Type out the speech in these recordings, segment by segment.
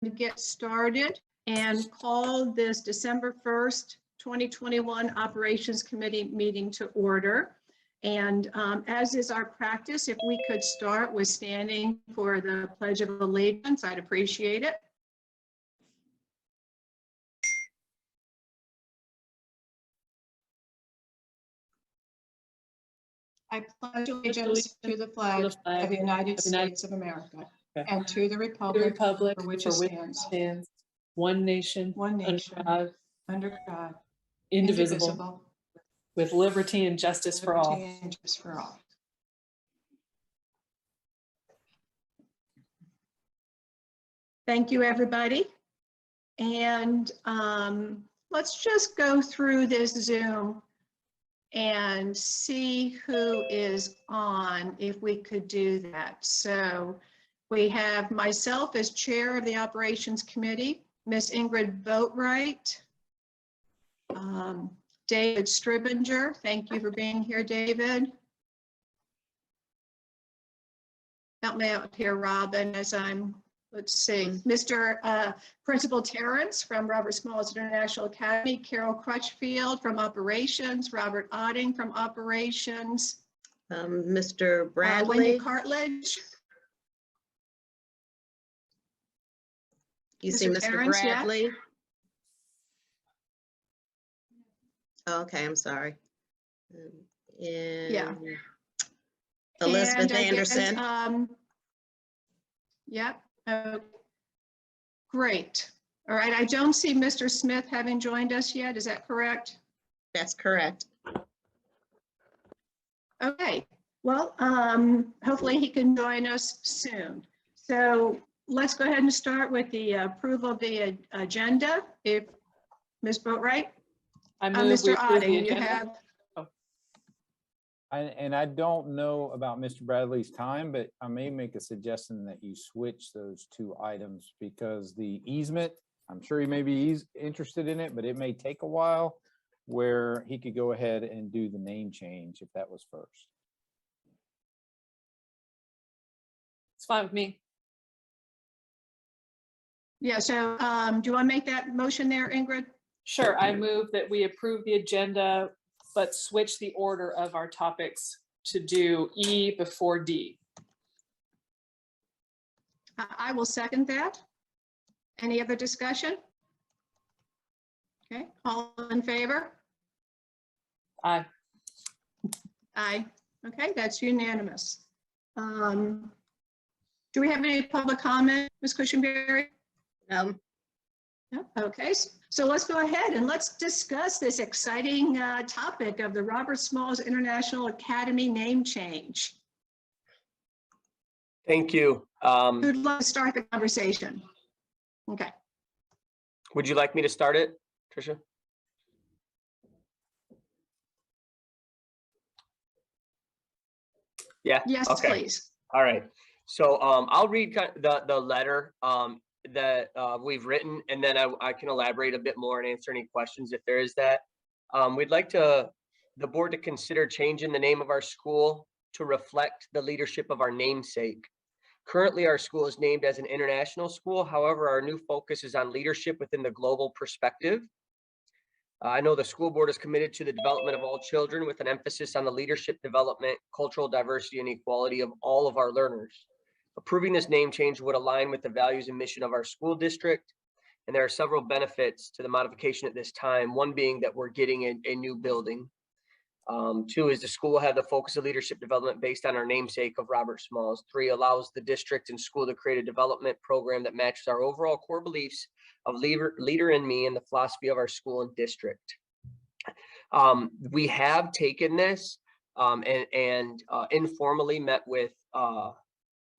get started and call this December 1st, 2021 Operations Committee meeting to order. And as is our practice, if we could start with standing for the Pledge of Allegiance, I'd appreciate it. I pledge allegiance to the flag of the United States of America and to the republic for which it stands, one nation, under God, indivisible, with liberty and justice for all. Thank you, everybody. And let's just go through this Zoom and see who is on, if we could do that. So we have myself as chair of the Operations Committee, Miss Ingrid Boatwright, David Stribinger. Thank you for being here, David. Help me out here, Robin, as I'm, let's see, Mr. Principal Terrence from Robert Smalls International Academy, Carol Crutchfield from Operations, Robert Otting from Operations, Mr. Bradley. Wendy Cartledge. You see Mr. Terrence, Bradley? Yeah. Oh, okay, I'm sorry. Yeah. Elizabeth And Anderson. Yep. Great. All right. I don't see Mr. Smith having joined us yet. Is that correct? That's correct. Okay. Well, hopefully he can join us soon. So let's go ahead and start with the approval of the agenda. If Ms. Boatwright. I move we Mr. approve the Otting, you agenda. have. I don't know about Mr. Bradley's time, but I may make a suggestion that you switch those two items because the easement, I'm sure he may be interested in it, but it may take a while where he could go ahead and do the name change if that was first. It's fine with me. Yeah. So do you want to make that motion there, Ingrid? Sure, I move that we approve the agenda, but switch the order of our topics to do E before D. I will second that. Any other discussion? Okay, all in favor? Aye. Aye. Okay, that's unanimous. Do we have any public comment, Ms. Cushenberry? No. No? Okay, so let's go ahead and let's discuss this exciting topic of the Robert Smalls International Academy name change. Thank you. Who'd like to start the conversation? Okay. Would you like me to start it, Tricia? Yeah. Yes, okay. please. All right. So I'll read the letter that we've written, and then I can elaborate a bit more and answer any questions if there is that. We'd like the board to consider changing the name of our school to reflect the leadership of our namesake. Currently, our school is named as an international school. However, our new focus is on leadership within the global perspective. I know the school board is committed to the development of all children with an emphasis on the leadership development, cultural diversity, and equality of all of our learners. Approving this name change would align with the values and mission of our school district. And there are several benefits to the modification at this time. One being that we're getting a new building. Two is the school will have the focus of leadership development based on our namesake of Robert Smalls. Three, allows the district and school to create a development program that matches our overall core beliefs of leader in me and the philosophy of our school and district. We have taken this and informally met with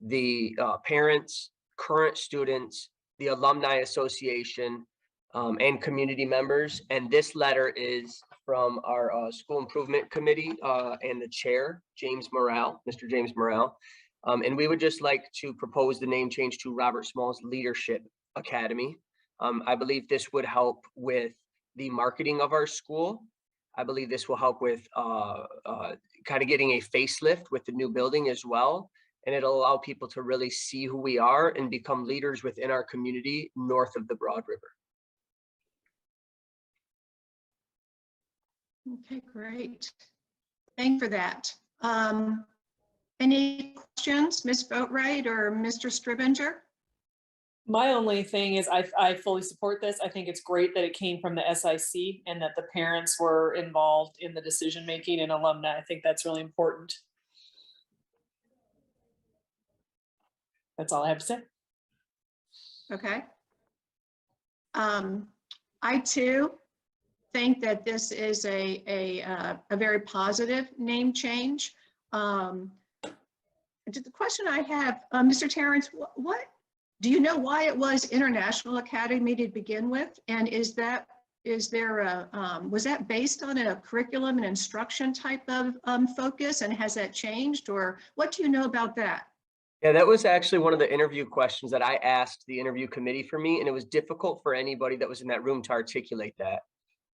the parents, current students, the Alumni Association, and community members. And this letter is from our School Improvement Committee and the chair, James Morrell, Mr. James Morrell. And we would just like to propose the name change to Robert Smalls Leadership Academy. I believe this would help with the marketing of our school. I believe this will help with kind of getting a facelift with the new building as well. and it'll allow people to really see who we are and become leaders within our community north of the Broad River. Okay, great. Thank you for that. Any questions, Ms. Boatwright or Mr. Stribinger? My only thing is I fully support this. I think it's great that it came from the SIC and that the parents were involved in the decision-making and alumni. I think that's really important. That's all I have to say. Okay. I too think that this is a very positive name change. The question I have, Mr. Terrence, what do you know why it was International Academy to begin with? And was that based on a curriculum and instruction type of focus, and has that changed, or what do you know about that? Yeah, that was actually one of the interview questions that I asked the interview committee for me, and it was difficult for anybody that was in that room to articulate that.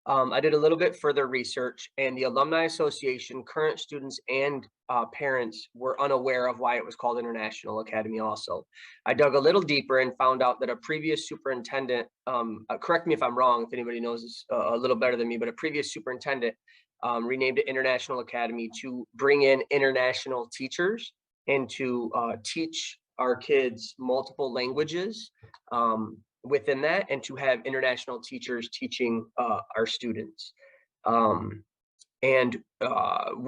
I did a little bit further research, and the Alumni Association, current students and parents were unaware of why it was called International Academy also. I dug a little deeper and found out that a previous superintendent, correct me if I'm wrong, if anybody knows this a little better than me, but a previous superintendent renamed it International Academy to bring in international teachers and to teach our kids multiple languages within that, and to have international teachers teaching our students. We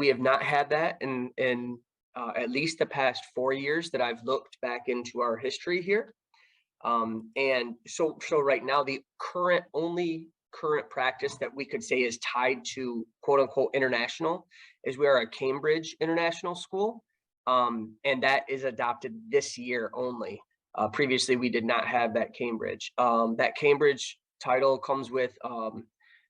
have not had that in at least the past 4 years that I've looked back into our history here. And so right now, the only current practice that we could say is tied to quote unquote international is we are a Cambridge international school. And that is adopted this year only. Previously, we did not have that Cambridge. That Cambridge title comes with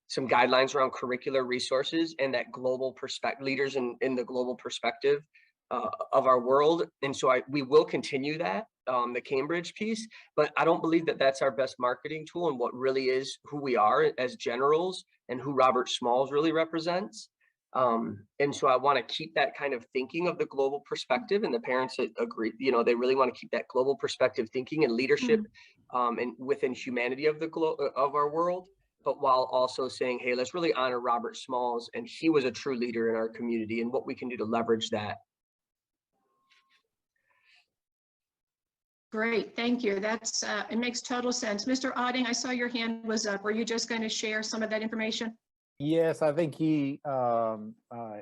some guidelines around curricular resources and that global perspective, leaders in the global perspective of our world. And so we will continue that, the Cambridge piece, but I don't believe that that's our best marketing tool and what really is who we are as generals and who Robert Smalls really represents. And so I want to keep that kind of thinking of the global perspective, and the parents agree, they really want to keep that global perspective thinking and leadership and within humanity of of our world, but while also saying, hey, let's really honor Robert Smalls, and he was a true leader in our community, and what we can do to leverage that. Great, thank you. That's it makes total sense. Mr. Otting, I saw your hand was up. Were you just going to share some of that information? Yes, I think he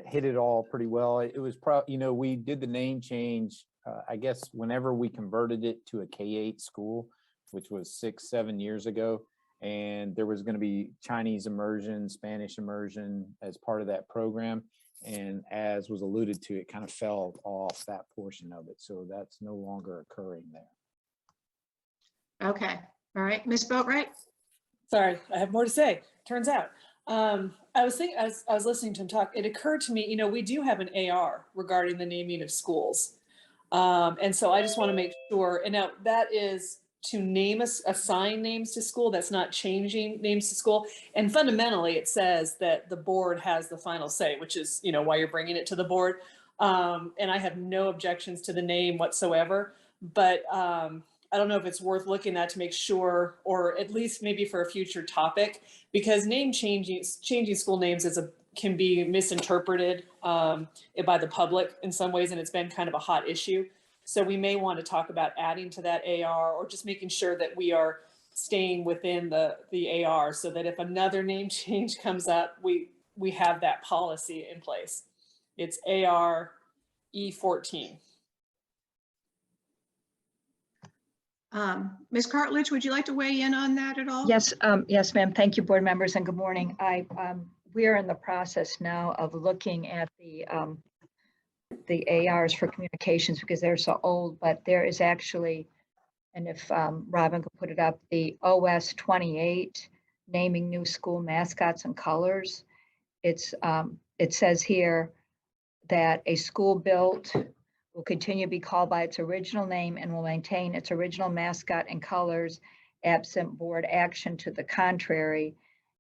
hit it all pretty well. It was we did the name change, I guess, whenever we converted it to a K-8 school, which was 6-7 years ago. And there was going to be Chinese immersion, Spanish immersion as part of that program. And as was alluded to, it kind of fell off that portion of it. So that's no longer occurring there. Okay, all right, Ms. Boatwright? Sorry, I have more to say. Turns out. I was thinking, as I was listening to him talk, it occurred to me, we do have an AR regarding the naming of schools. And so I just want to make sure, and now that is to assign names to school. That's not changing names to school. And fundamentally, it says that the board has the final say, which is, why you're bringing it to the board. And I have no objections to the name whatsoever, but I don't know if it's worth looking at to make sure, or at least maybe for a future topic, because changing school names can be misinterpreted by the public in some ways, and it's been kind of a hot issue. So we may want to talk about adding to that AR, or just making sure that we are staying within the AR, so that if another name change comes up, we have that policy in place. It's AR E14. Ms. Cartledge, would you like to weigh in on that at all? Yes, yes, ma'am. Thank you, board members, and good morning. We are in the process now of looking at the ARs for communications, because they're so old, but there is actually, and if Robin could put it up, the OS 28, naming new school mascots and colors. It says here that a school built will continue to be called by its original name and will maintain its original mascot and colors absent board action to the contrary.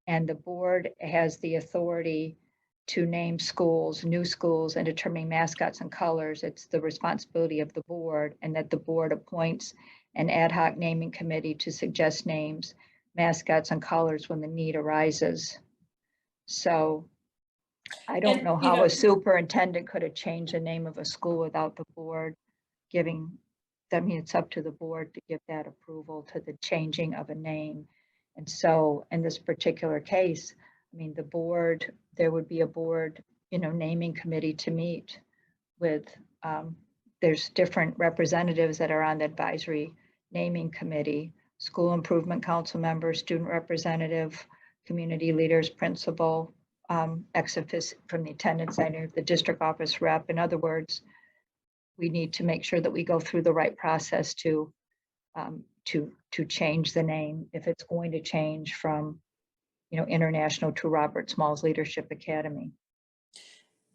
And the board has the authority to name schools, new schools, and determining mascots and colors. It's the responsibility of the board, and that the board appoints an ad hoc naming committee to suggest names, mascots, and colors when the need arises. So I don't And, know you how know- a superintendent could have changed the name of a school without the board giving, I mean, it's up to the board to give that approval to the changing of a name. And so in this particular case, I mean, the board, there would be a board, naming committee to meet with, there's different representatives that are on the advisory naming committee, school improvement council members, student representative, community leaders, principal, ex officio from the attendance center, the district office rep. In other words, we need to make sure that we go through the right process to change the name if it's going to change from, international to Robert Smalls Leadership Academy.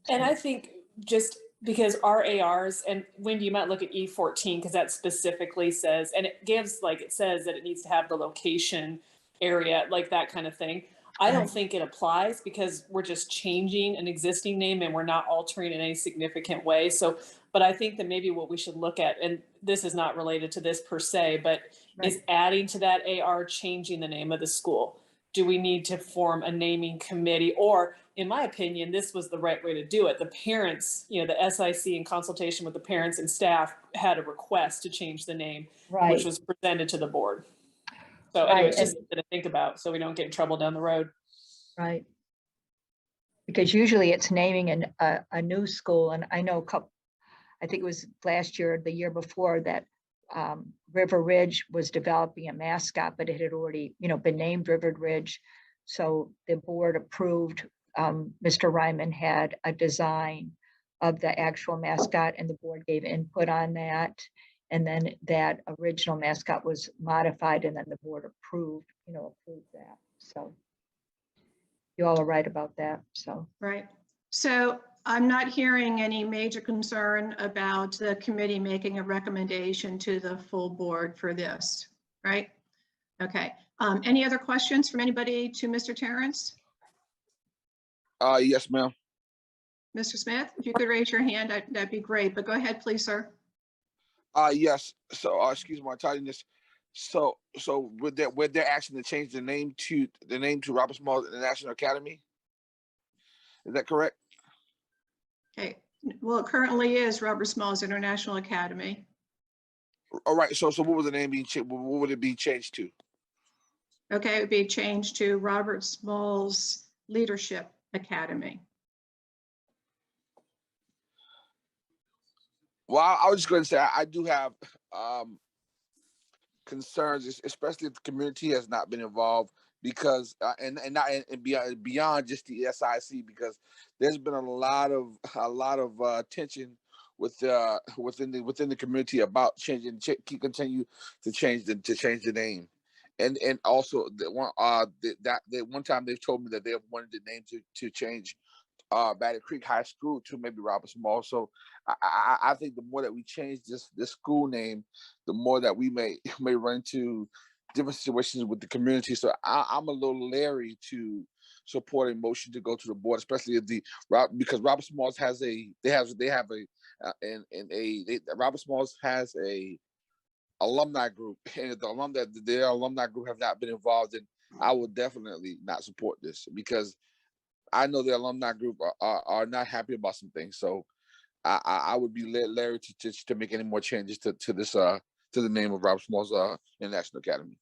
And I think just because our ARs, and Wendy, you might look at E14 because that specifically says, and it gives, like, it says that it needs to have the location area, like that kind of thing. I don't Right. think it applies because we're just changing an existing name and we're not altering in any significant way. So, but I think that maybe what we should look at, and this is not related to this per se, but is adding to that AR, changing the name of the school. Do we need to form a naming committee? Or in my opinion, this was the right way to do it. The parents, the SIC in consultation with the parents and staff had a request to change the name, Right. which was presented to the board. So Right, anyway, it's just something to think about so we don't get in trouble down the road. Right. Because usually it's naming a new school, and I know I think it was last year, or the year before, that River Ridge was developing a mascot, but it had already, been named River Ridge. So the board approved, Mr. Ryman had a design of the actual mascot, and the board gave input on that. And then that original mascot was modified, and then the board approved that. So you all are right about that, so. Right. So I'm not hearing any major concern about the committee making a recommendation to the full board for this, right? Okay. Any other questions from anybody to Mr. Terrence? Yes, ma'am. Mr. Smith, if you could raise your hand, that'd be great, but go ahead, please, sir. Yes. So, excuse my tardiness. So with their action to change the name to Robert Smalls International Academy, is that correct? Okay. Well, it currently is Robert Smalls International Academy. All right. So what was the name being changed? What would it be changed to? Okay, it would be changed to Robert Smalls Leadership Academy. Well, I was just going to say I do have concerns, especially if the community has not been involved, because and beyond just the SIC, because there's been a lot of tension within the community about continue to change the name, and also that one time they've told me that they wanted the name to change Battle Creek High School to maybe Robert Smalls. So I think the more that we change this school name, the more that we may run into different situations with the community. So I'm a little leery to support a motion to go to the board, especially if because Robert Smalls has Robert Smalls has a alumni group, and if their alumni group have not been involved, then I will definitely not support this, because I know the alumni group are not happy about some things. So I would be leery to make any more changes to this to the name of Robert Smalls International Academy.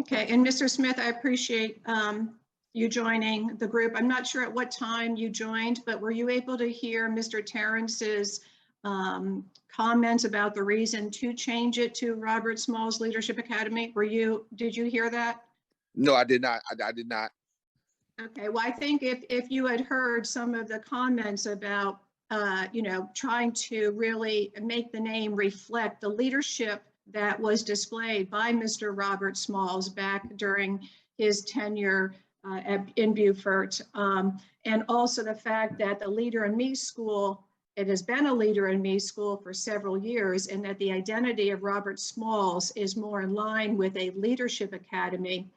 Okay, and Mr. Smith, I appreciate you joining the group. I'm not sure at what time you joined, but were you able to hear Mr. Terrence's comments about the reason to change it to Robert Smalls Leadership Academy? Did you hear that? No, I did not. I did not. Okay, well, I think if you had heard some of the comments about, trying to really make the name reflect the leadership that was displayed by Mr. Robert Smalls back during his tenure in Beaufort, and also the fact that the Leader in Me school, it has been a Leader in Me school for several years, and that the identity of Robert Smalls is more in line with a leadership academy.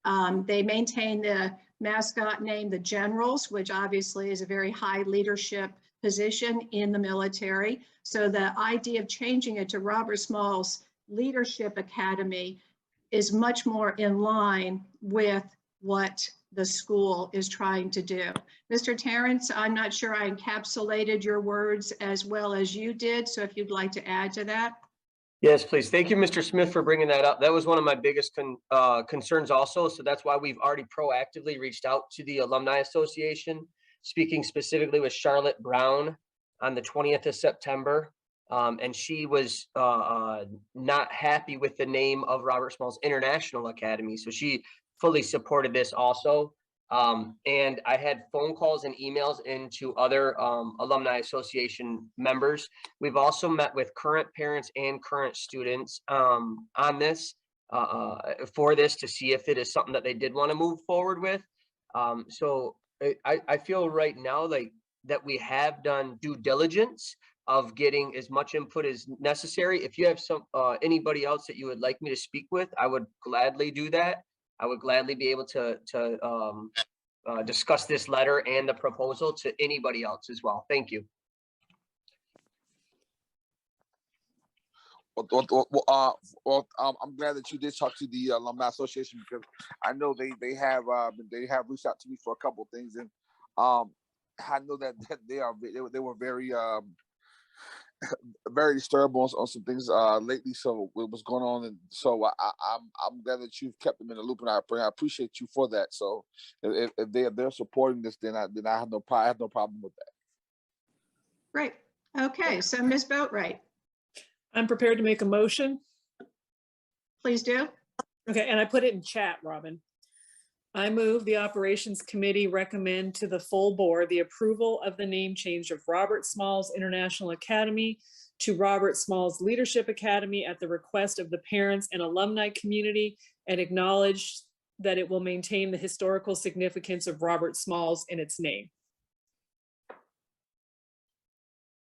They maintain the mascot name the Generals, which obviously is a very high leadership position in the military. So the idea of changing it to Robert Small's Leadership Academy is much more in line with what the school is trying to do. Mr. Terrence, I'm not sure I encapsulated your words as well as you did, so if you'd like to add to that. Yes, please. Thank you, Mr. Smith, for bringing that up. That was one of my biggest concerns also. So that's why we've already proactively reached out to the Alumni Association, speaking specifically with Charlotte Brown on the 20th of September. And she was not happy with the name of Robert Small's International Academy. So she fully supported this also. And I had phone calls and emails into other Alumni Association members. We've also met with current parents and current students on this for this to see if it is something that they did want to move forward with. So I feel right now like that we have done due diligence of getting as much input as necessary. If you have some anybody else that you would like me to speak with, I would gladly do that. I would gladly be able to discuss this letter and the proposal to anybody else as well. Thank you. I'm glad that you did talk to the Alumni Association, because I know they have reached out to me for a couple of things, and I know that they were very very disturbed on some things lately. So what was going on, and so I'm glad that you've kept them in the loop, and I appreciate you for that. So if they're supporting this, then I have no problem with that. Great. Okay, so Ms. Boatright, I'm prepared to make a motion. please do. Okay, and I put it in chat, Robin. I move the Operations Committee recommend to the full board the approval of the name change of Robert Smalls International Academy to Robert Smalls Leadership Academy at the request of the parents and alumni community, and acknowledge that it will maintain the historical significance of Robert Smalls in its name.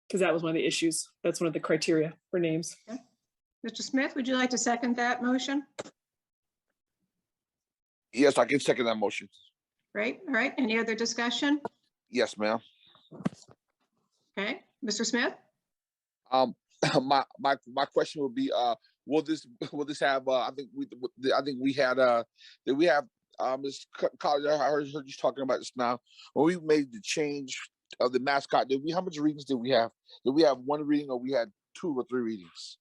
Because that was one of the issues. That's one of the criteria for names. Okay. Mr. Smith, would you like to second that motion? Yes, I can second that motion. Great. All right. Any other discussion? Yes, ma'am. Okay. Mr. Smith? My question would be, will this have? I think we had. Did we have Ms. College? I heard you talking about this now. When we made the change of the mascot, how much readings did we have? Did we have one reading, or we had 2 or 3 readings?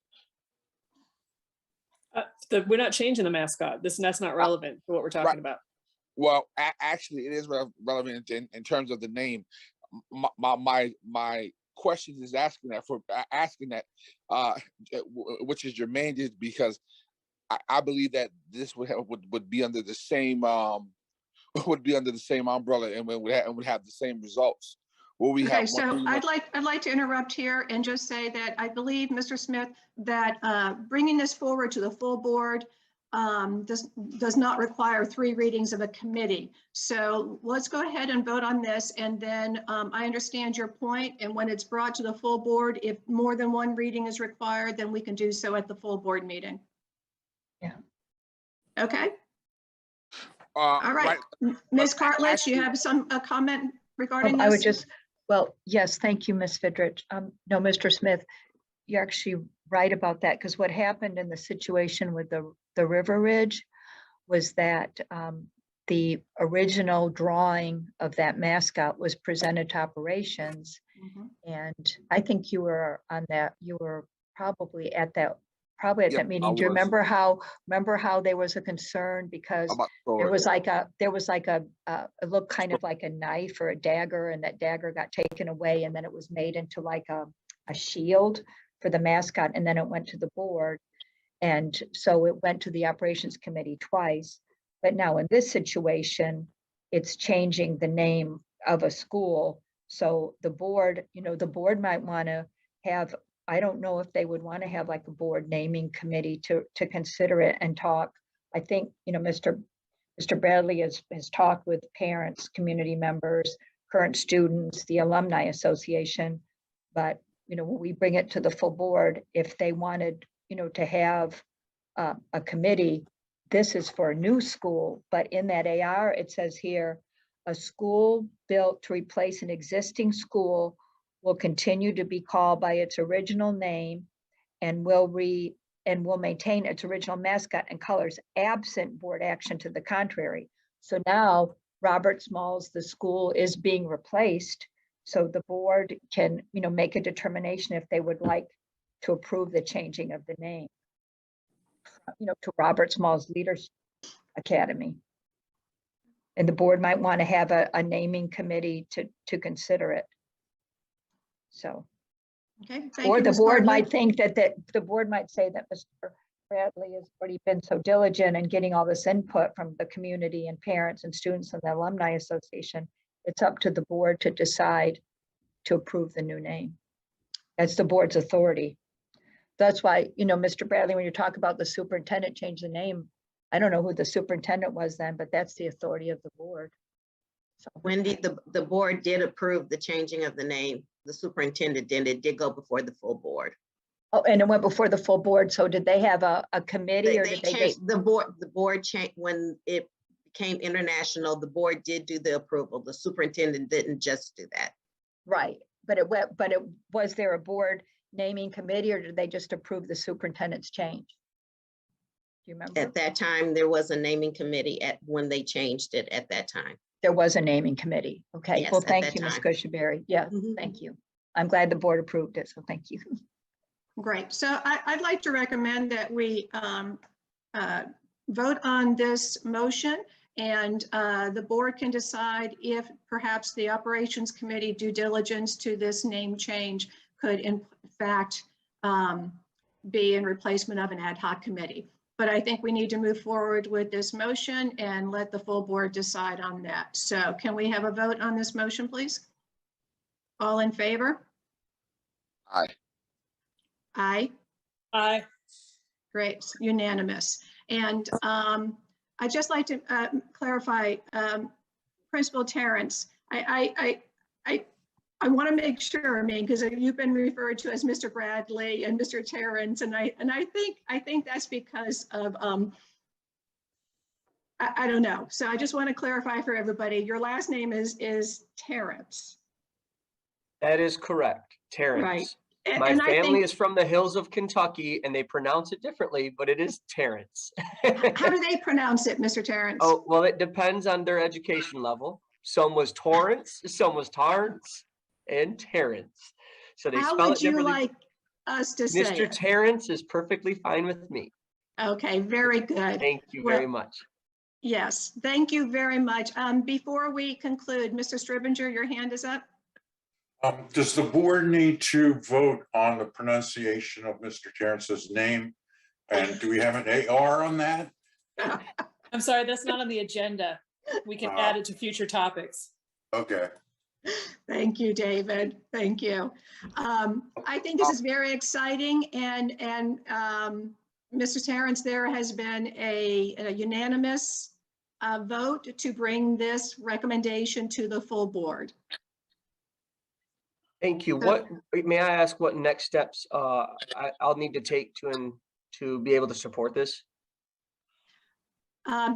We're not changing the mascot. That's not relevant for what we're talking about. Well, actually, it is relevant in terms of the name. My question is asking that, which is germane, is because I believe that this would be under the same umbrella, and would have the same results. Okay, so I'd like to interrupt here and just say that I believe, Mr. Smith, that bringing this forward to the full board does not require 3 readings of a committee. So let's go ahead and vote on this, and then I understand your point, and when it's brought to the full board, if more than 1 reading is required, then we can do so at the full board meeting. Yeah. Okay. All right. Right. Ms. Cartlett, you have a comment regarding this? I would just, well, yes, thank you, Ms. Vidrich. No, Mr. Smith, you're actually right about that, because what happened in the situation with the River Ridge was that the original drawing of that mascot was presented to operations. Mhm. And I think you were on that, you were probably at that Yep, that meeting. I Do you was. remember how there was a concern because there was like a it looked kind of like a knife or a dagger, and that dagger got taken away, and then it was made into like a shield for the mascot, and then it went to the board. And so it went to the operations committee twice. But now in this situation, it's changing the name of a school. So the board, the board might want to have, I don't know if they would want to have like a board naming committee to consider it and talk. I think, Mr. Bradley has talked with parents, community members, current students, the Alumni Association. But, when we bring it to the full board, if they wanted, to have a committee, this is for a new school, but in that AR, it says here, a school built to replace an existing school will continue to be called by its original name and will maintain its original mascot and colors absent board action to the contrary. So now Robert Smalls, the school is being replaced. So the board can, make a determination if they would like to approve the changing of the name, to Robert Smalls Leadership Academy. And the board might want to have a naming committee to consider it. So, Okay. Thank or you, the Ms. board Bartley. might think that the board might say that Mr. Bradley has already been so diligent in getting all this input from the community and parents and students and the Alumni Association. It's up to the board to decide to approve the new name. That's the board's authority. That's why, Mr. Bradley, when you talk about the superintendent change the name, I don't know who the superintendent was then, but that's the authority of the board. So, Wendy, the board did approve the changing of the name. The superintendent did. It did go before the full board. oh, and it went before the full board. So did they have a committee or They did they? changed the board changed when it became international. The board did do the approval. The superintendent didn't just do that. Right, but was there a board naming committee or did they just approve the superintendent's change? Do you remember? At that time, there was a naming committee when they changed it at that time. There was a naming committee. Okay, Yes, well, at thank that you, Ms. time. Cushenberry. Yeah, Mhm. thank you. I'm glad the board approved it, so thank you. Great. So I'd like to recommend that we vote on this motion, and the board can decide if perhaps the operations committee due diligence to this name change could in fact be in replacement of an ad hoc committee. But I think we need to move forward with this motion and let the full board decide on that. So can we have a vote on this motion, please? All in favor? Aye. Aye. Aye. Great, unanimous. And I'd just like to clarify, Principal Terrence, I want to make sure, because you've been referred to as Mr. Bradley and Mr. Terrence, and I think that's because of I don't know. So I just want to clarify for everybody, your last name is Terrence. That is correct, Terrence. Right. My And I family think, is from the hills of Kentucky and they pronounce it differently, but it is Terrence. how do they pronounce it, Mr. Terrence? Oh, well, it depends on their education level. Some was Torrance, some was Tarrance, and Terrence. So they How spell would it you differently. like us to say Mr. it? Terrence is perfectly fine with me. Okay, very good. Thank you Well, very much. Yes, thank you very much. Before we conclude, Mr. Stribinger, your hand is up. Does the board need to vote on the pronunciation of Mr. Terrence's name? And do we have an AR on that? I'm sorry, that's not on the agenda. We can add it to future topics. Okay. Thank you, David. Thank you. I think this is very exciting, and Mr. Terrence, there has been a unanimous vote to bring this recommendation to the full board. Thank you. What, may I ask what next steps I'll need to take to be able to support this?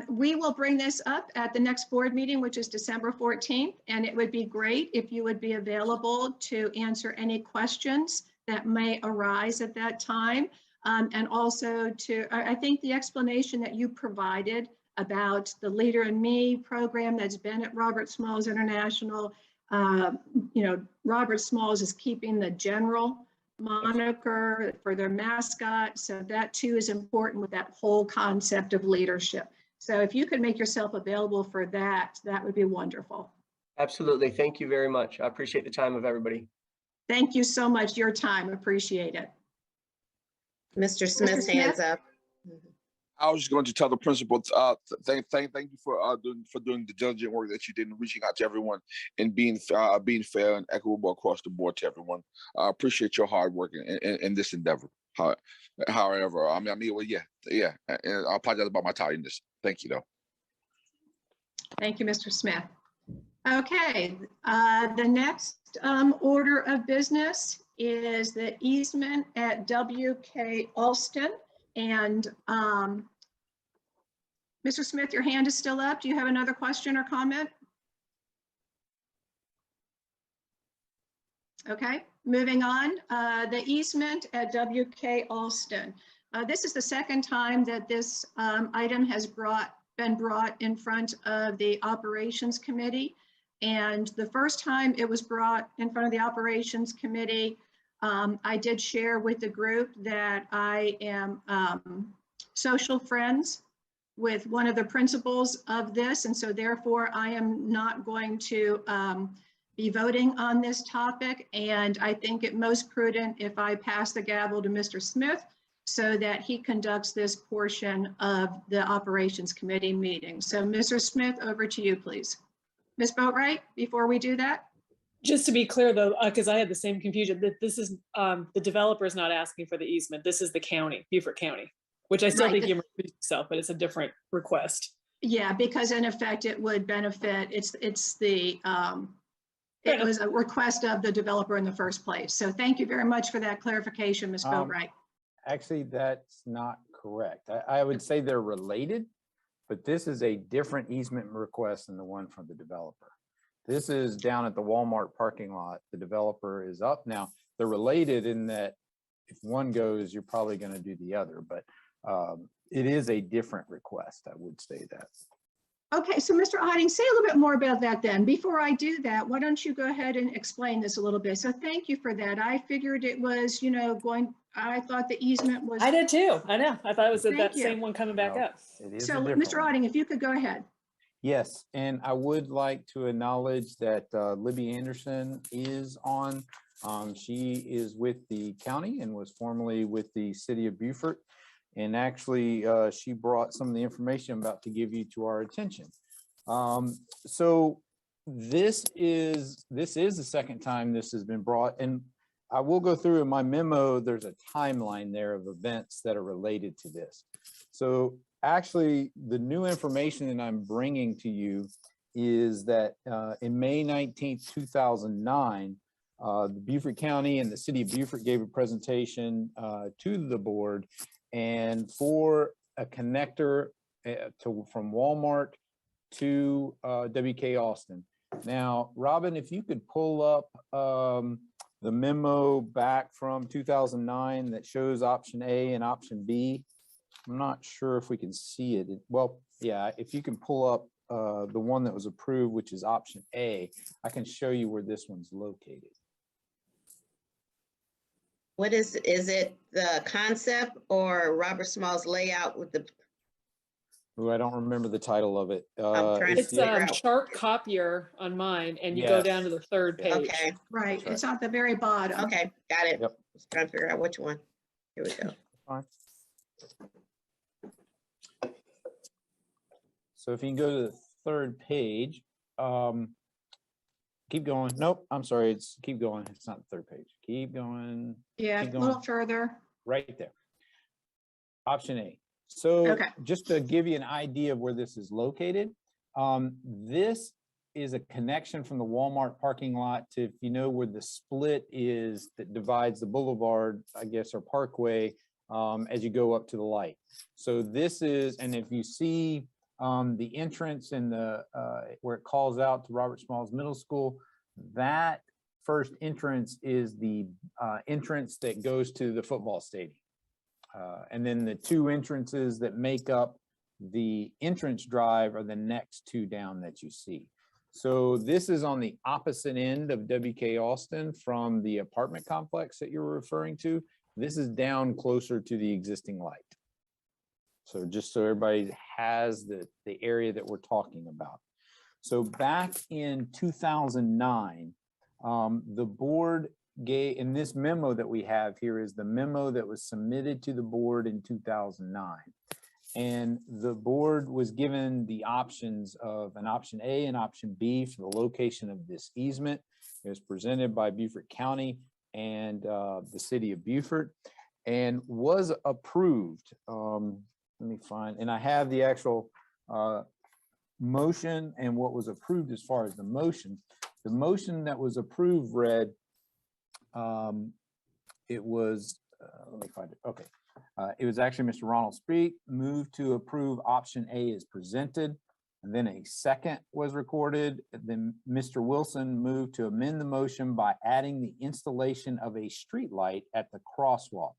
We will bring this up at the next board meeting, which is December 14th, and it would be great if you would be available to answer any questions that may arise at that time. And also I think the explanation that you provided about the Leader in Me program that's been at Robert Smalls International, Robert Smalls is keeping the general moniker for their mascot. So that too is important with that whole concept of leadership. So if you could make yourself available for that, that would be wonderful. Absolutely. Thank you very much. I appreciate the time of everybody. Thank you so much, your time, appreciate it. Mr. Smith's hands up. I was just going to tell the principal, thank you for doing the diligent work that you did in reaching out to everyone and being fair and equitable across the board to everyone. I appreciate your hard work in this endeavor. However, well, yeah. And I apologize about my tardiness. Thank you, though. Thank you, Mr. Smith. Okay, the next order of business is the easement at Wk Alston. And Mr. Smith, your hand is still up. Do you have another question or comment? Okay, moving on. The easement at Wk Alston. This is the second time that this item has been brought in front of the Operations Committee. And the first time it was brought in front of the Operations Committee, I did share with the group that I am social friends with one of the principals of this. And so therefore I am not going to be voting on this topic. And I think it most prudent if I pass the gavel to Mr. Smith so that he conducts this portion of the Operations Committee meeting. So Mr. Smith, over to you, please. Ms. Boatright, before we do that. Just to be clear though, because I had the same confusion, that this is, the developer is not asking for the easement. This is the county, Beaufort County, which I still Right. think you recused yourself, but it's a different request. Yeah, because in effect it would benefit, it was a request of the developer in the first place. So thank you very much for that clarification, Ms. Boatright. Actually, that's not correct. I would say they're related, but this is a different easement request than the one from the developer. This is down at the Walmart parking lot. The developer is up. Now, they're related in that if one goes, you're probably going to do the other, but it is a different request. I would say that. Okay, so Mr. Otting, say a little bit more about that then. Before I do that, why don't you go ahead and explain this a little bit? So thank you for that. I figured it was, I thought the easement was. I did too. I know. I thought it was that Thank you. same one coming back No, up. it is So a different Mr. one. Otting, if you could go ahead. Yes, and I would like to acknowledge that Libby Anderson is on. She is with the county and was formerly with the city of Beaufort. And actually, she brought some of the information I'm about to give you to our attention. So this is the second time this has been brought, and I will go through in my memo. There's a timeline there of events that are related to this. So actually, the new information that I'm bringing to you is that in May 19th, 2009, the Beaufort County and the city of Beaufort gave a presentation to the board, and for a connector from Walmart to Wk Alston. Now, Robin, if you could pull up the memo back from 2009 that shows option A and option B. I'm not sure if we can see it. Well, yeah, if you can pull up the one that was approved, which is option A, I can show you where this one's located. What is it the concept or Robert Small's layout with the? Oh, I don't remember the title of it. I'm trying to It's figure out. Sharp Copier on mine, and you go down to the third page. Okay, Right, That's it's at the very bottom. okay, got it. Yep. Just trying to figure out which one. Here we go. Fine. So if you can go to the third page, keep going. Nope, I'm sorry. Keep going. It's not the third page. Keep going. Yeah, Keep a little going. further. Right there. Option A. So Okay. just to give you an idea of where this is located, this is a connection from the Walmart parking lot to, if you know where the split is that divides the boulevard, I guess, or parkway, as you go up to the light. So this is, and if you see the entrance in the where it calls out to Robert Smalls Middle School, that first entrance is the entrance that goes to the football stadium. And then the two entrances that make up the entrance drive are the next two down that you see. So this is on the opposite end of Wk Alston from the apartment complex that you're referring to. This is down closer to the existing light. So just so everybody has the area that we're talking about. So back in 2009, the board gave, in this memo that we have here is the memo that was submitted to the board in 2009. And the board was given the options of an option A and option B for the location of this easement. It was presented by Beaufort County and the city of Beaufort and was approved. Let me find, and I have the actual motion and what was approved as far as the motion. The motion that was approved read, it was, let me find it. Okay. It was actually Mr. Ronald Speak moved to approve option A as presented. And then a second was recorded. Then Mr. Wilson moved to amend the motion by adding the installation of a street light at the crosswalk.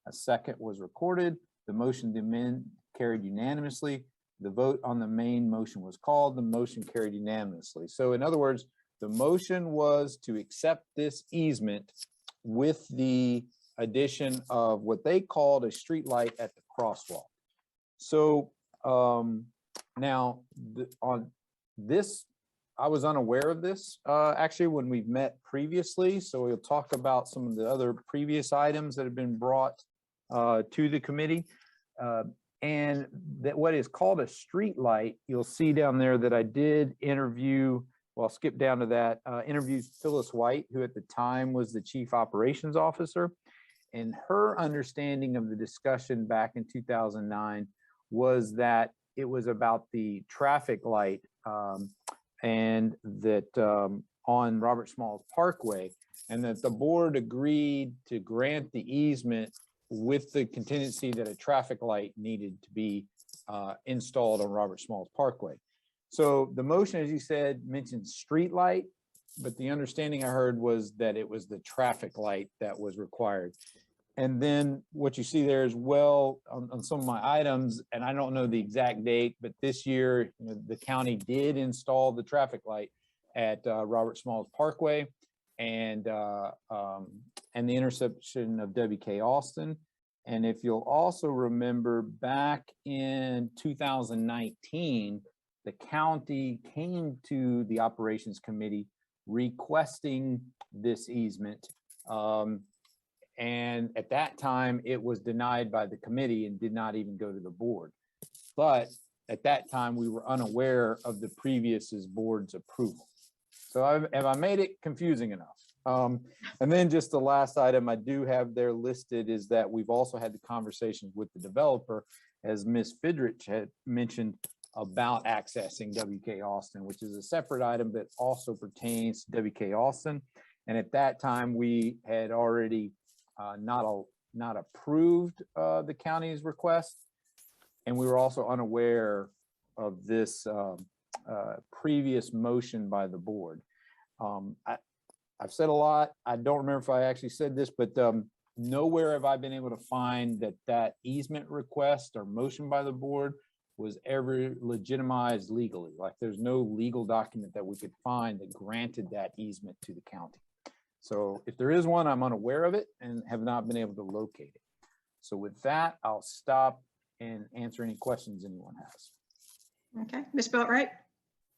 A second was recorded. The motion to amend carried unanimously. The vote on the main motion was called. The motion carried unanimously. So in other words, the motion was to accept this easement with the addition of what they called a street light at the crosswalk. So now on this, I was unaware of this actually when we've met previously. So we'll talk about some of the other previous items that have been brought to the committee. And that what is called a street light, you'll see down there that I did interview, well, I'll skip down to that, interviewed Phyllis White, who at the time was the Chief Operations Officer. And her understanding of the discussion back in 2009 was that it was about the traffic light and that on Robert Smalls Parkway, and that the board agreed to grant the easement with the contingency that a traffic light needed to be installed on Robert Smalls Parkway. So the motion, as you said, mentioned street light, but the understanding I heard was that it was the traffic light that was required. And then what you see there as well on some of my items, and I don't know the exact date, but this year, you know, the county did install the traffic light at Robert Smalls Parkway and the intersection of Wk Alston. And if you'll also remember, back in 2019, the county came to the operations committee requesting this easement. And at that time, it was denied by the committee and did not even go to the board. But at that time, we were unaware of the previous board's approval. So have I made it confusing enough? And then just the last item I do have there listed is that we've also had the conversations with the developer, as Ms. Fidrich had mentioned, about accessing Wk Alston, which is a separate item that also pertains to Wk Alston. And at that time, we had already not approved the county's request. And we were also unaware of this previous motion by the board. I've said a lot. I don't remember if I actually said this, but nowhere have I been able to find that easement request or motion by the board was ever legitimized legally. Like there's no legal document that we could find that granted that easement to the county. So if there is one, I'm unaware of it and have not been able to locate it. So with that, I'll stop and answer any questions anyone has. Okay, Ms. Boatright?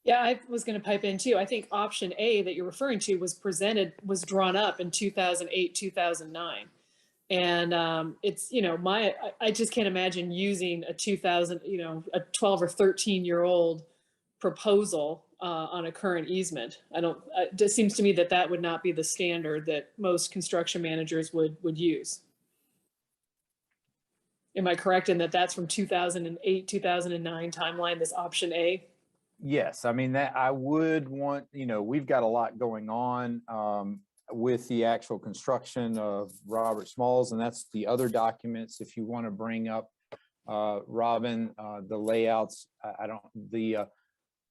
Yeah, I was going to pipe in too. I think option A that you're referring to was drawn up in 2008, 2009. And it's, you know, I just can't imagine using a 12 or 13-year-old proposal on a current easement. It just seems to me that would not be the standard that most construction managers would use. Am I correct in that that's from 2008, 2009 timeline, this option A? Yes, I mean, that I would want, you know, we've got a lot going on with the actual construction of Robert Smalls, and that's the other documents. If you want to bring up, Robin, the layouts,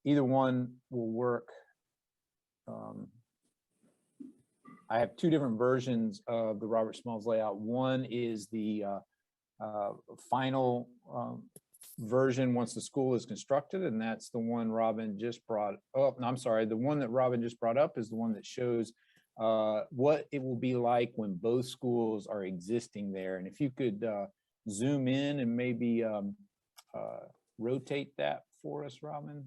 either one will work. I have two different versions of the Robert Smalls layout. One is the final version once the school is constructed, and that's the one Robin just brought up. No, I'm sorry, the one that Robin just brought up is the one that shows what it will be like when both schools are existing there. And if you could zoom in and maybe rotate that for us, Robin.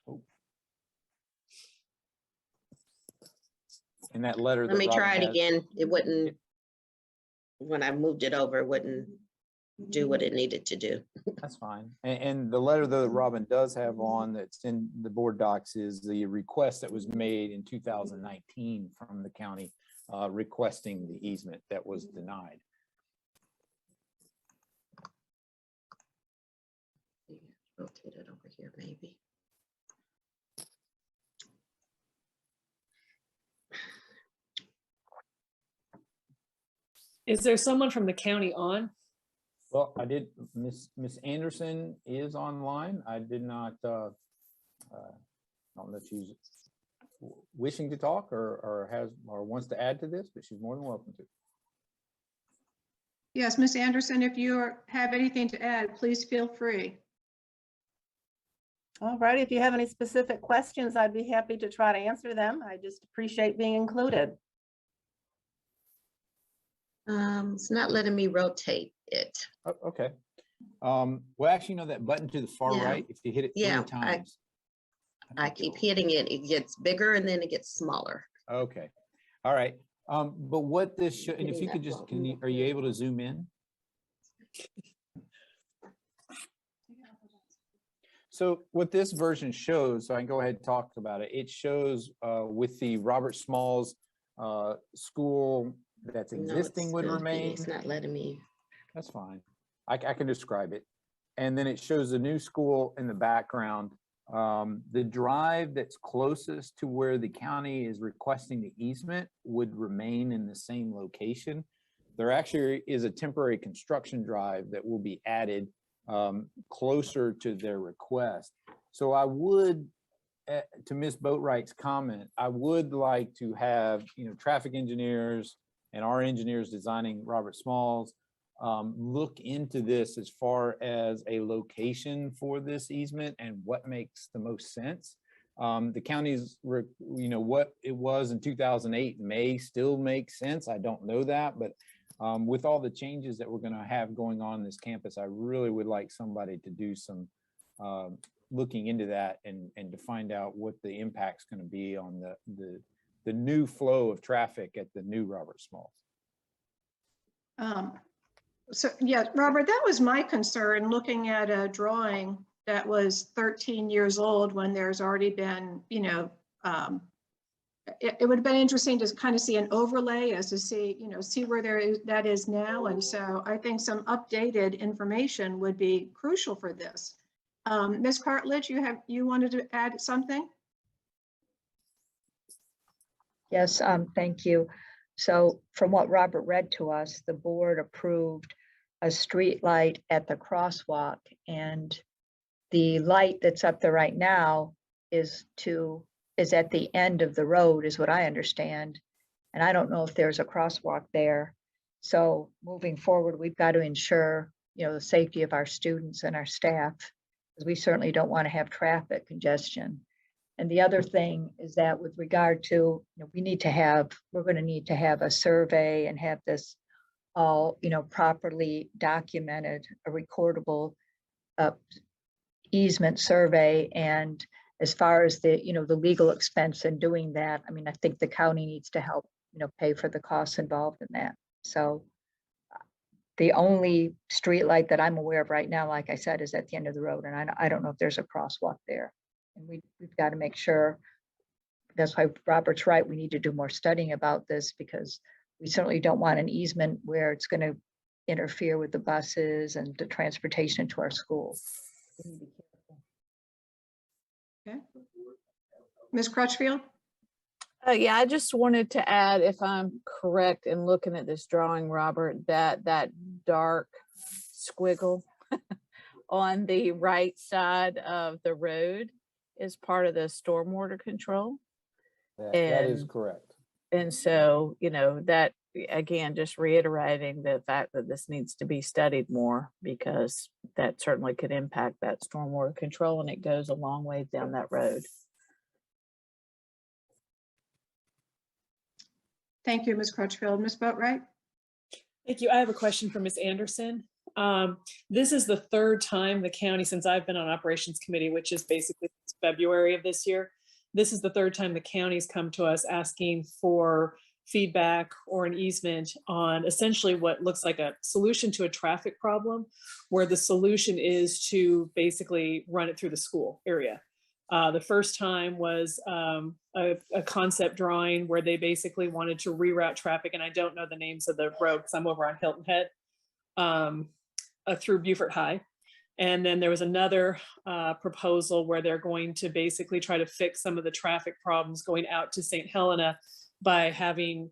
Oh. In that letter. Let me Robin try it has. again. It wouldn't, when I moved it over, it wouldn't do what it needed to do. That's fine. And the letter that Robin does have on that's in the board docs is the request that was made in 2019 from the county requesting the easement that was denied. Rotate it over here, maybe. Is there someone from the county on? Well, I did, Miss Anderson is online. I did not, I don't know if she's wishing to talk or wants to add to this, but she's more than welcome to. Yes, Ms. Anderson, if you have anything to add, please feel free. All right, if you have any specific questions, I'd be happy to try to answer them. I just appreciate being included. It's not letting me rotate it. Oh, okay. Well, actually, no, that button to the far Yeah. right, if you hit it 3 Yeah, times. I keep hitting it. It gets bigger and then it gets smaller. Okay, all right. But what this should, and if Hitting you could that just, button. are you able to zoom in? So what this version shows, so I can go ahead and talk about it. It shows with the Robert Smalls school that's No, existing would remain. It's not letting me. That's fine. I can describe it. And then it shows the new school in the background. The drive that's closest to where the county is requesting the easement would remain in the same location. There actually is a temporary construction drive that will be added closer to their request. So I would, to Ms. Boatwright's comment, I would like to have, traffic engineers and our engineers designing Robert Smalls look into this as far as a location for this easement and what makes the most sense. The county's, what it was in 2008 may still make sense. I don't know that, but with all the changes that we're going to have going on in this campus, I really would like somebody to do some looking into that and to find out what the impact's going to be on the new flow of traffic at the new Robert Smalls. So yeah, Robert, that was my concern looking at a drawing that was 13 years old when there's already been, it would have been interesting to kind of see an overlay as to see, see where that is now. And so I think some updated information would be crucial for this. Ms. Cartledge, you wanted to add something? Yes, thank you. So from what Robert read to us, the board approved a street light at the crosswalk, and the light that's up there right now is at the end of the road, is what I understand. And I don't know if there's a crosswalk there. So moving forward, we've got to ensure, the safety of our students and our staff, because we certainly don't want to have traffic congestion. And the other thing is that with regard to, we're going to need to have a survey and have this all, properly documented, a recordable easement survey. And as far as the legal expense in doing that, I think the county needs to help, pay for the costs involved in that. So the only street light that I'm aware of right now, like I said, is at the end of the road. And I don't know if there's a crosswalk there. And we've got to make sure, that's why Robert's right, we need to do more studying about this, because we certainly don't want an easement where it's going to interfere with the buses and the transportation to our schools. We need to be careful. Okay. Ms. Crutchfield? Yeah, I just wanted to add, if I'm correct in looking at this drawing, Robert, that dark squiggle on the right side of the road is part of the stormwater control. That is correct. And so, that, again, just reiterating the fact that this needs to be studied more, because that certainly could impact that stormwater control, and it goes a long way down that road. Thank you, Ms. Crutchfield. Ms. Boatwright? Thank you. I have a question for Ms. Anderson. This is the third time the county, since I've been on operations committee, which is basically February of this year, this is the third time the county's come to us asking for feedback or an easement on essentially what looks like a solution to a traffic problem, where the solution is to basically run it through the school area. The first time was a concept drawing where they basically wanted to reroute traffic, and I don't know the names of the road because I'm over on Hilton Head, through Beaufort High. And then there was another proposal where they're going to basically try to fix some of the traffic problems going out to St. Helena by having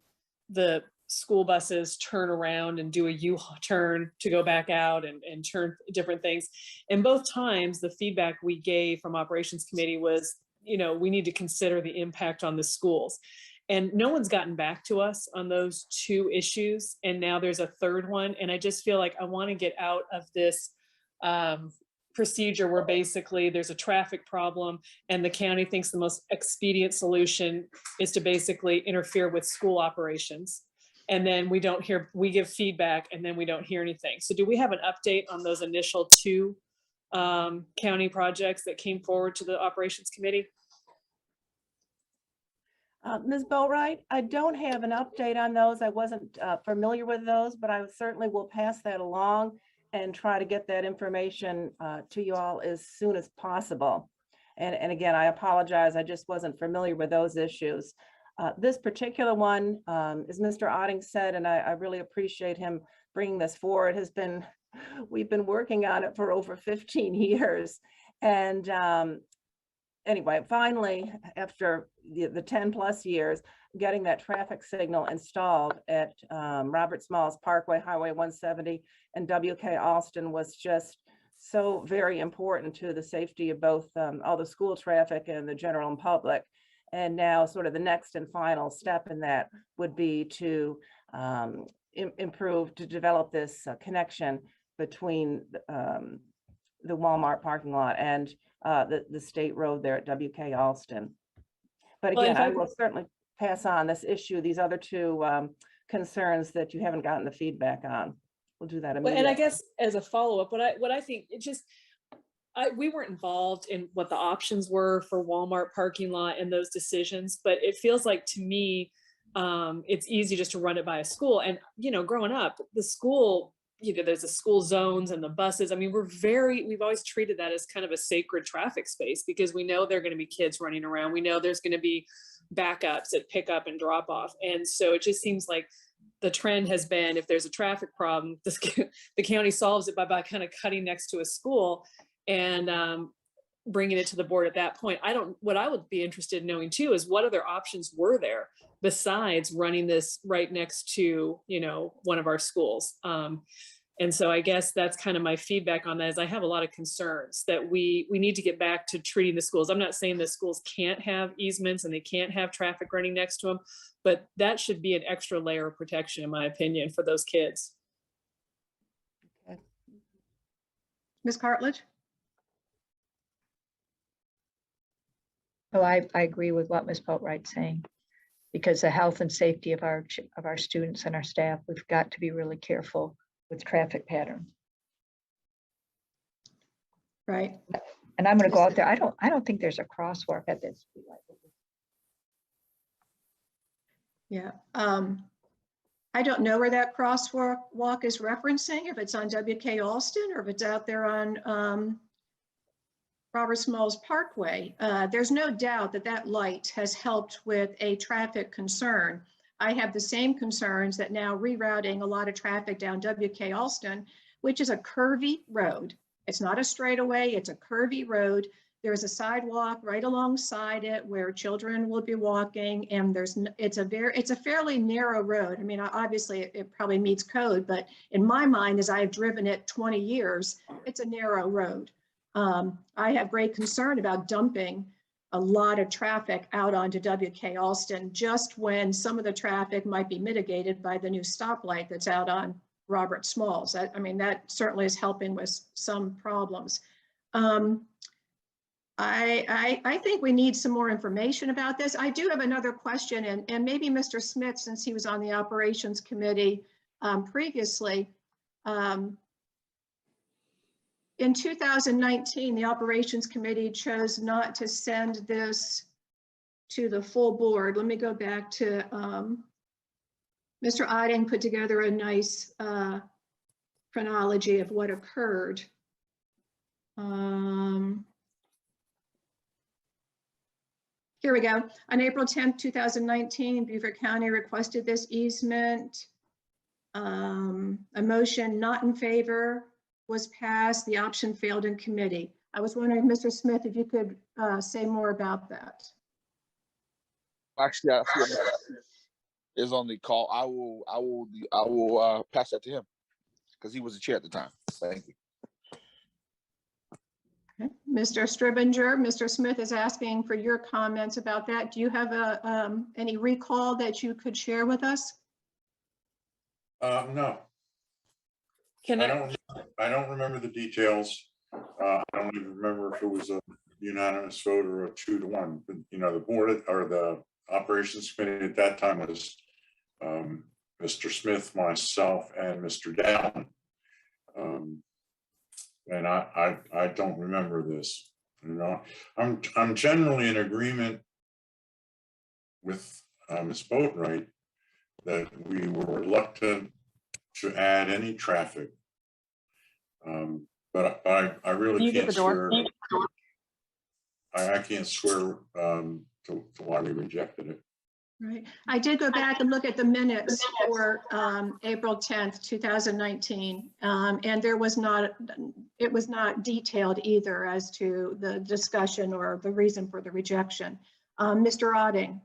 the school buses turn around and do a U-turn to go back out and turn different things. And both times the feedback we gave from operations committee was, you know, we need to consider the impact on the schools. And no one's gotten back to us on those two issues. And now there's a third one. And I just feel like I want to get out of this procedure where basically there's a traffic problem and the county thinks the most expedient solution is to basically interfere with school operations. And then we give feedback and then we don't hear anything. So do we have an update on those initial two county projects that came forward to the operations committee? Ms. Boatright, I don't have an update on those. I wasn't familiar with those, but I certainly will pass that along and try to get that information to you all as soon as possible. And again, I apologize. I just wasn't familiar with those issues. This particular one, as Mr. Otting said, and I really appreciate him bringing this forward, we've been working on it for over 15 years. And anyway, finally, after the 10 plus years, getting that traffic signal installed at Robert Smalls Parkway, Highway 170 and Wk Alston was just so very important to the safety of both all the school traffic and the general public. And now sort of the next and final step in that would be to develop this connection between the Walmart parking lot and the state road there at Wk Alston. But again, I will certainly pass on this issue, these other two concerns that you haven't gotten the feedback on. We'll do that immediately. And I guess as a follow-up, what I think, we weren't involved in what the options were for Walmart parking lot and those decisions, but it feels like to me, it's easy just to run it by a school. And, you know, growing up, the school, you know, there's the school zones and the buses. I mean, we've always treated that as kind of a sacred traffic space because we know there are going to be kids running around. We know there's going to be backups at pickup and drop off. And so it just seems like the trend has been, if there's a traffic problem, the county solves it by kind of cutting next to a school and bringing it to the board at that point. What I would be interested in knowing too is what other options were there besides running this right next to, you know, one of our schools. And so I guess that's kind of my feedback on that is I have a lot of concerns that we need to get back to treating the schools. I'm not saying the schools can't have easements and they can't have traffic running next to them, but that should be an extra layer of protection, in my opinion, for those kids. Okay. Ms. Cartledge? Well, I agree with what Ms. Boatright's saying, because the health and safety of our students and our staff, we've got to be really careful with traffic patterns. Right. And I'm going to go out there. I don't think there's a crosswalk at this. Yeah. I don't know where that crosswalk is referencing, if it's on Wk Alston or if it's out there on Robert Smalls Parkway. There's no doubt that light has helped with a traffic concern. I have the same concerns that now rerouting a lot of traffic down Wk Alston, which is a curvy road. It's not a straightaway, it's a curvy road. There's a sidewalk right alongside it where children will be walking, and it's a fairly narrow road. I mean, obviously it probably meets code, but in my mind, as I have driven it 20 years, it's a narrow road. I have great concern about dumping a lot of traffic out onto Wk Alston just when some of the traffic might be mitigated by the new stoplight that's out on Robert Smalls. I mean, that certainly is helping with some problems. I think we need some more information about this. I do have another question, and maybe Mr. Smith, since he was on the operations committee previously, in 2019, the operations committee chose not to send this to the full board. Let me go back to Mr. Otting put together a nice chronology of what occurred. Here we go. On April 10th, 2019, Beaufort County requested this easement. A motion not in favor was passed. The option failed in committee. I was wondering, Mr. Smith, if you could say more about that. Actually, is on the call. I will pass that to him because he was the chair at the time. Thank you. Okay. Mr. Stribinger, Mr. Smith is asking for your comments about that. Do you have any recall that you could share with us? No, Can I don't remember the details. I don't even remember if it was a unanimous vote or a 2-1, but you know, the board or the operations committee at that time was Mr. Smith, myself, and Mr. Down. And I don't remember this. You know, I'm generally in agreement with Ms. Boatwright that we were reluctant to add any traffic. But I really can't swear. I can't swear to why we rejected it. Right. I did go back and look at the minutes for April 10th, 2019, and there was not, it was not detailed either as to the discussion or the reason for the rejection. Mr. Otting.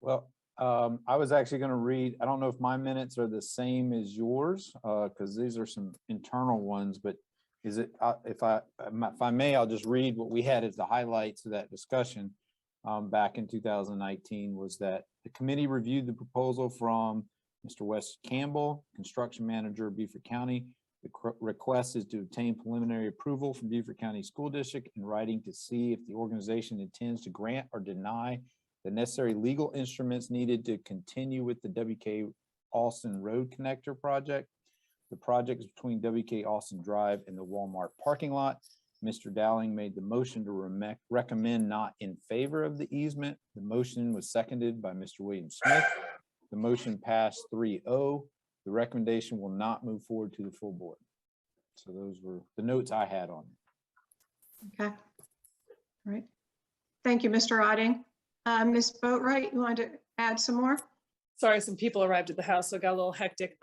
Well, I was actually going to read, I don't know if my minutes are the same as yours, because these are some internal ones, but is it, if I may, I'll just read what we had as the highlights of that discussion back in 2019 was that the committee reviewed the proposal from Mr. Wes Campbell, construction manager of Beaufort County. The request is to obtain preliminary approval from Beaufort County School District in writing to see if the organization intends to grant or deny the necessary legal instruments needed to continue with the Wk Alston Road Connector project. The project is between Wk Alston Drive and the Walmart parking lot. Mr. Dowling made the motion to recommend not in favor of the easement. The motion was seconded by Mr. William Smith. The motion passed 3-0. The recommendation will not move forward to the full board. So those were the notes I had on it. Okay. All right. Thank you, Mr. Otting. Ms. Boatwright, you want to add some more? Sorry, some people arrived at the house, so it got a little hectic.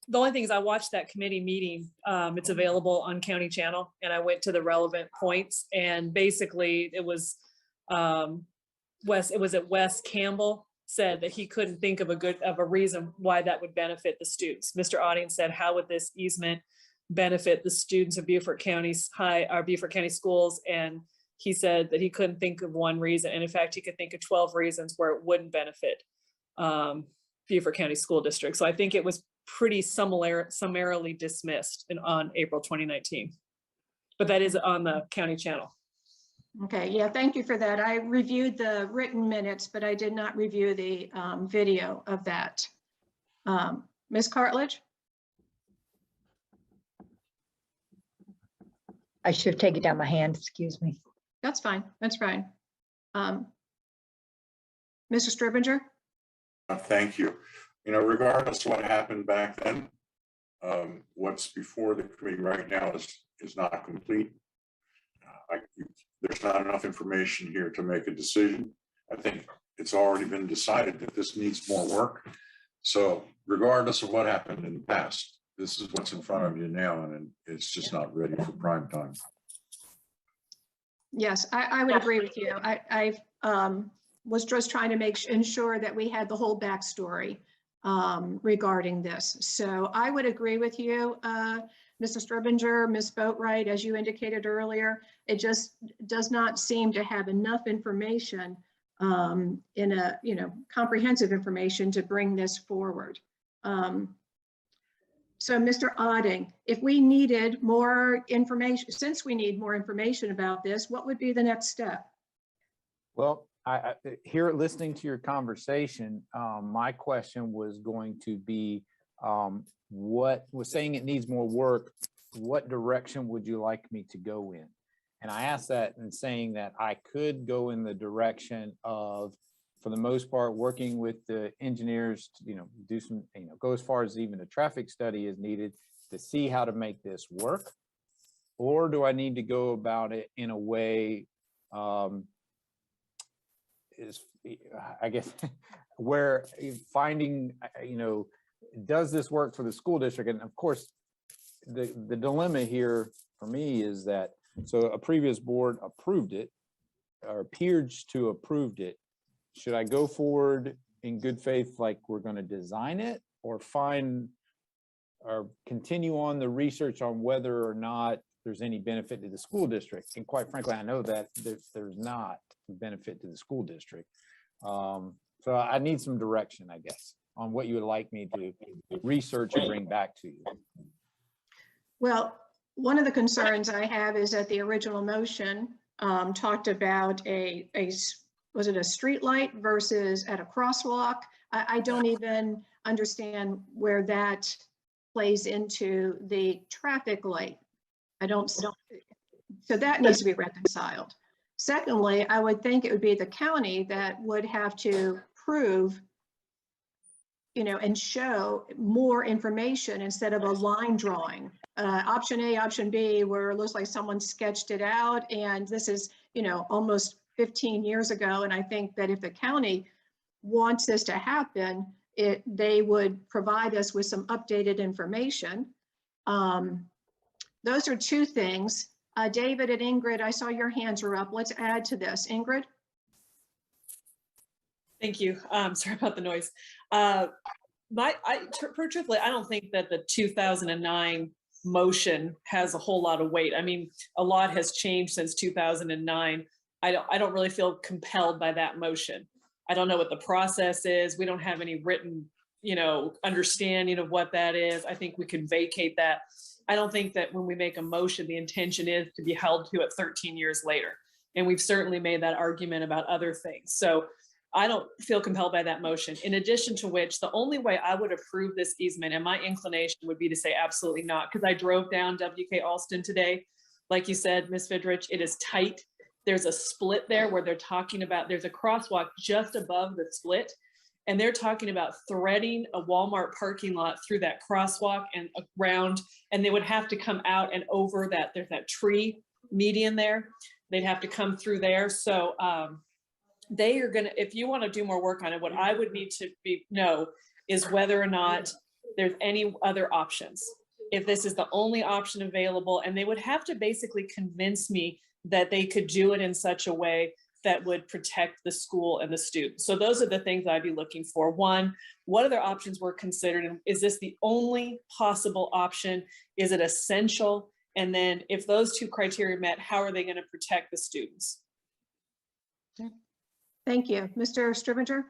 The only thing is I watched that committee meeting. It's available on County Channel, and I went to the relevant points, and basically it was Wes Campbell said that he couldn't think of a reason why that would benefit the students. Mr. Otting said, how would this easement benefit the students of Beaufort County's Beaufort County schools? And he said that he couldn't think of one reason. And in fact, he could think of 12 reasons where it wouldn't benefit Beaufort County School District. So I think it was pretty summarily dismissed on April 2019. But that is on the County Channel. Okay, yeah, thank you for that. I reviewed the written minutes, but I did not review the video of that. Ms. Cartledge? I should have taken down my hand, excuse me. That's fine, that's fine. Mr. Stribinger? Thank you. You know, regardless of what happened back then, what's before the committee right now is not complete. There's not enough information here to make a decision. I think it's already been decided that this needs more work. So regardless of what happened in the past, this is what's in front of you now, and it's just not ready for prime time. Yes, I would agree with you. I was just trying to ensure that we had the whole backstory regarding this. So I would agree with you, Mr. Stribinger, Ms. Boatwright, as you indicated earlier. It just does not seem to have enough information comprehensive information to bring this forward. So Mr. Otting, if we needed more information, since we need more information about this, what would be the next step? Well, I here listening to your conversation, my question was going to be, what was saying it needs more work, what direction would you like me to go in? And I asked that in saying that I could go in the direction of, for the most part, working with the engineers to, do some, go as far as even a traffic study is needed to see how to make this work. Or do I need to go about it in a way, I guess, where finding, does this work for the school district? And of course, the dilemma here for me is that, so a previous board approved it, or appeared to approved it. Should I go forward in good faith, like we're going to design it, or find or continue on the research on whether or not there's any benefit to the school district? And quite frankly, I know that there's not benefit to the school district. So I need some direction, I guess, on what you would like me to research and bring back to you. Well, one of the concerns I have is that the original motion talked about was it a street light versus at a crosswalk? I don't even understand where that plays into the traffic light. So that needs to be reconciled. Secondly, I would think it would be the county that would have to prove, and show more information instead of a line drawing. Option A, option B, where it looks like someone sketched it out, and this is, almost 15 years ago. And I think that if the county wants this to happen, they would provide us with some updated information. Those are two things. David and Ingrid, I saw your hands are up. Let's add to this. Ingrid? Thank you. Sorry about the noise. Truthfully, I don't think that the 2009 motion has a whole lot of weight. I mean, a lot has changed since 2009. I don't really feel compelled by that motion. I don't know what the process is. We don't have any written, understanding of what that is. I think we can vacate that. I don't think that when we make a motion, the intention is to be held to it 13 years later. And we've certainly made that argument about other things. So I don't feel compelled by that motion. In addition to which, the only way I would approve this easement, and my inclination would be to say absolutely not, because I drove down Wk Alston today. Like you said, Ms. Vidrich, it is tight. There's a split there where they're talking about, there's a crosswalk just above the split. And they're talking about threading a Walmart parking lot through that crosswalk and around, and they would have to come out and over that, there's that tree median there. They'd have to come through there. So they are gonna, if you want to do more work on it, what I would need to know is whether or not there's any other options. If this is the only option available, and they would have to basically convince me that they could do it in such a way that would protect the school and the students. So those are the things I'd be looking for. One, what other options were considered? And is this the only possible option? Is it essential? And then if those two criteria met, how are they going to protect the students? Thank you. Mr. Stribinger?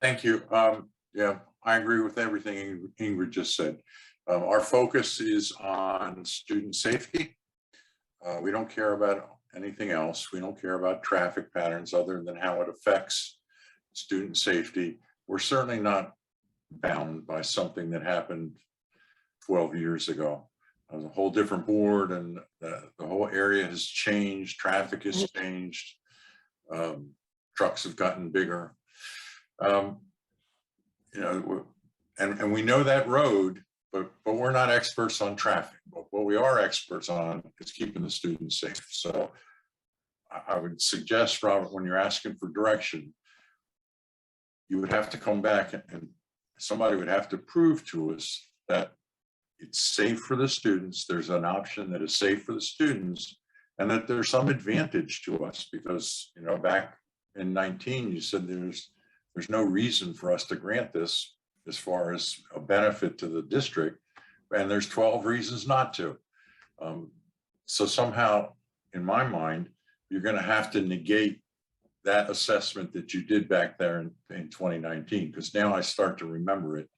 Thank you. Yeah, I agree with everything Ingrid just said. Our focus is on student safety. We don't care about anything else. We don't care about traffic patterns other than how it affects student safety. We're certainly not bound by something that happened 12 years ago. It was a whole different board, and the whole area has changed. Traffic has changed. Trucks have gotten bigger. And we know that road, but we're not experts on traffic. But what we are experts on is keeping the students safe. So I would suggest, Robert, when you're asking for direction, you would have to come back and somebody would have to prove to us that it's safe for the students. There's an option that is safe for the students, and that there's some advantage to us, because, back in 19, you said there's no reason for us to grant this as far as a benefit to the district, and there's 12 reasons not to. So somehow, in my mind, you're going to have to negate that assessment that you did back there in 2019, because now I start to remember it,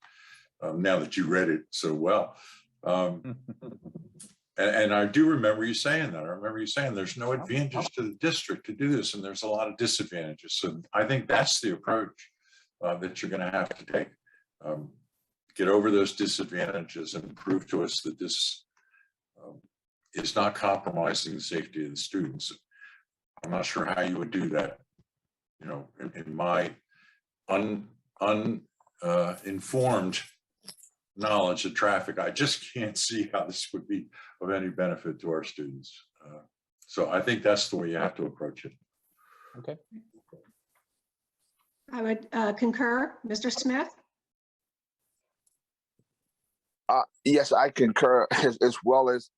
now that you read it so well. And I do remember you saying that. I remember you saying there's no advantage to the district to do this, and there's a lot of disadvantages. So I think that's the approach that you're going to have to take. Get over those disadvantages and prove to us that this is not compromising the safety of the students. I'm not sure how you would do that. In my uninformed knowledge of traffic, I just can't see how this would be of any benefit to our students. So I think that's the way you have to approach it. Okay. I would concur. Mr. Smith? Yes, I concur, as well as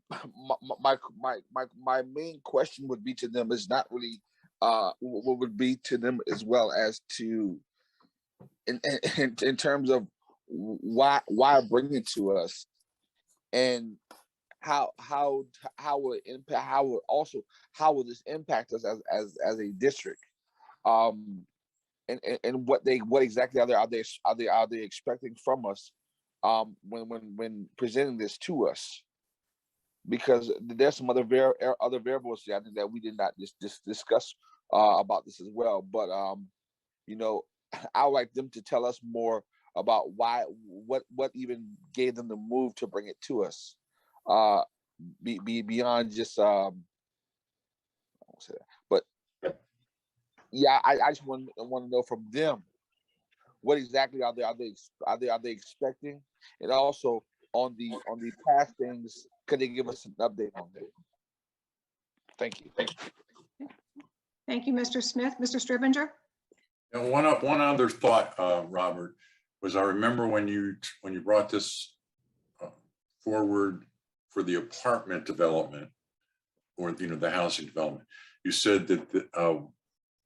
my main question would be to them is not really what would be to them as well as to in terms of why bring it to us, and how will it impact, how will this impact us as a district, and what exactly are they expecting from us when presenting this to us, because there's some other variables I think that we did not just discuss about this as well, but you know, I would like them to tell us more about what even gave them the move to bring it to us, beyond just I won't say that, but yeah, I just want to know from them what exactly are they expecting, and also on the past things, could they give us an update on that? Thank you. Thank you, Mr. Smith. Mr. Stribinger? And one other thought, Robert, was I remember when you brought this forward for the apartment development, or the housing development, you said that